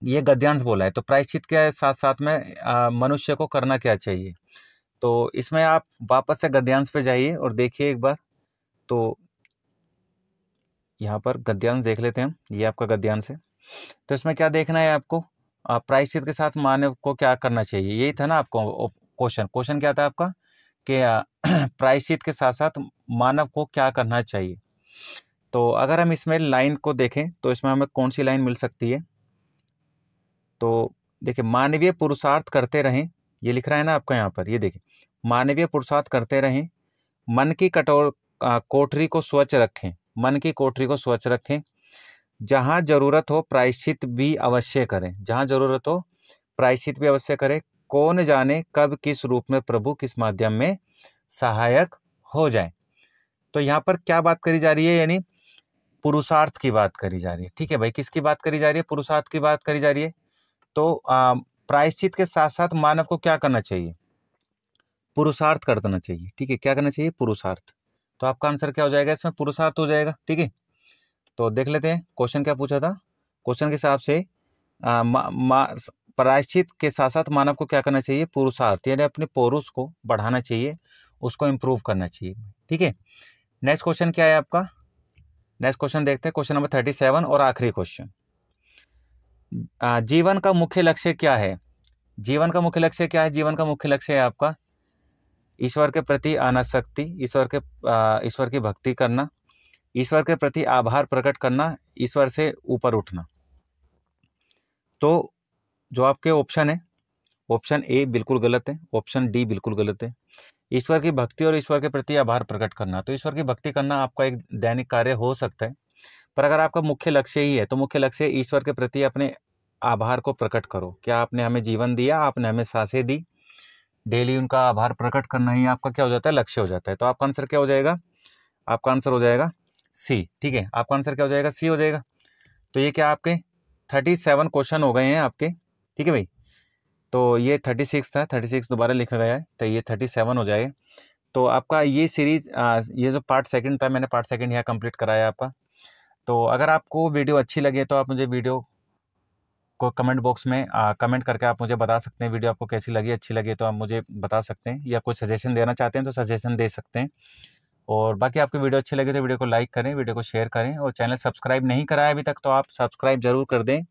ये गद्यांश बोला है, तो प्रायश्चित के साथ साथ में मनुष्य को करना क्या चाहिए? तो इसमें आप वापस से गद्यांश पे जाइए और देखिए एक बार। तो यहाँ पर गद्यांश देख लेते हैं हम, ये आपका गद्यांश है। तो इसमें क्या देखना है आपको? प्रायश्चित के साथ मानव को क्या करना चाहिए, यही था ना आपको क्वेश्चन। क्वेश्चन क्या था आपका कि प्रायश्चित के साथ साथ मानव को क्या करना चाहिए? तो अगर हम इसमें लाइन को देखें तो इसमें हमें कौन सी लाइन मिल सकती है? तो देखिए, मानवीय पुरुषार्थ करते रहें, ये लिख रहा है ना आपका यहाँ पर, ये देखिए, मानवीय पुरुषार्थ करते रहें, मन की कोठरी को स्वच्छ रखें, मन की कोठरी को स्वच्छ रखें, जहाँ जरूरत हो प्रायश्चित भी अवश्य करें, जहाँ जरूरत हो प्रायश्चित भी अवश्य करें, कौन जाने कब किस रूप में प्रभु किस माध्यम में सहायक हो जाए। तो यहाँ पर क्या बात करी जा रही है? यानी पुरुषार्थ की बात करी जा रही है, ठीक है भाई। किसकी बात करी जा रही है? पुरुषार्थ की बात करी जा रही है। तो प्रायश्चित के साथ साथ मानव को क्या करना चाहिए? पुरुषार्थ करना चाहिए, ठीक है। क्या करना चाहिए? पुरुषार्थ। तो आपका आंसर क्या हो जाएगा? इसमें पुरुषार्थ हो जाएगा, ठीक है। तो देख लेते हैं क्वेश्चन क्या पूछा था। क्वेश्चन के हिसाब से प्रायश्चित के साथ साथ मानव को क्या करना चाहिए? पुरुषार्थ, यानी अपने पौरुष को बढ़ाना चाहिए, उसको इम्प्रूव करना चाहिए, ठीक है। नेक्स्ट क्वेश्चन क्या है आपका? नेक्स्ट क्वेश्चन देखते हैं, क्वेश्चन नंबर 37 और आखिरी क्वेश्चन। जीवन का मुख्य लक्ष्य क्या है? जीवन का मुख्य लक्ष्य क्या है? जीवन का मुख्य लक्ष्य है आपका ईश्वर के प्रति अनासक्ति, ईश्वर की भक्ति करना, ईश्वर के प्रति आभार प्रकट करना, ईश्वर से ऊपर उठना। तो जो आपके ऑप्शन है, ऑप्शन ए बिल्कुल गलत है, ऑप्शन डी बिल्कुल गलत है। ईश्वर की भक्ति और ईश्वर के प्रति आभार प्रकट करना, तो ईश्वर की भक्ति करना आपका एक दैनिक कार्य हो सकता है, पर अगर आपका मुख्य लक्ष्य ही है तो मुख्य लक्ष्य ईश्वर के प्रति अपने आभार को प्रकट करो। क्या आपने हमें जीवन दिया, आपने हमें सांसें दी, डेली उनका आभार प्रकट करना ही आपका क्या हो जाता है? लक्ष्य हो जाता है। तो आपका आंसर क्या हो जाएगा? आपका आंसर हो जाएगा सी, ठीक है। आपका आंसर क्या हो जाएगा? सी हो जाएगा। तो ये क्या आपके 37 क्वेश्चन हो गए हैं आपके, ठीक है भाई। तो ये 36 था, 36 दोबारा लिखा गया है, तो ये 37 हो जाएगा। तो आपका ये सीरीज, ये जो पार्ट सेकंड था, मैंने पार्ट सेकंड यहाँ कंप्लीट कराया आपका। तो अगर आपको वीडियो अच्छी लगे तो आप मुझे वीडियो को कमेंट बॉक्स में कमेंट करके आप मुझे बता सकते हैं वीडियो आपको कैसी लगी। अच्छी लगी तो आप मुझे बता सकते हैं, या कुछ सजेशन देना चाहते हैं तो सजेशन दे सकते हैं। और बाकी आपको वीडियो अच्छी लगी तो वीडियो को लाइक करें, वीडियो को शेयर करें, और चैनल सब्सक्राइब नहीं कराया अभी तक तो आप सब्सक्राइब जरूर कर दें,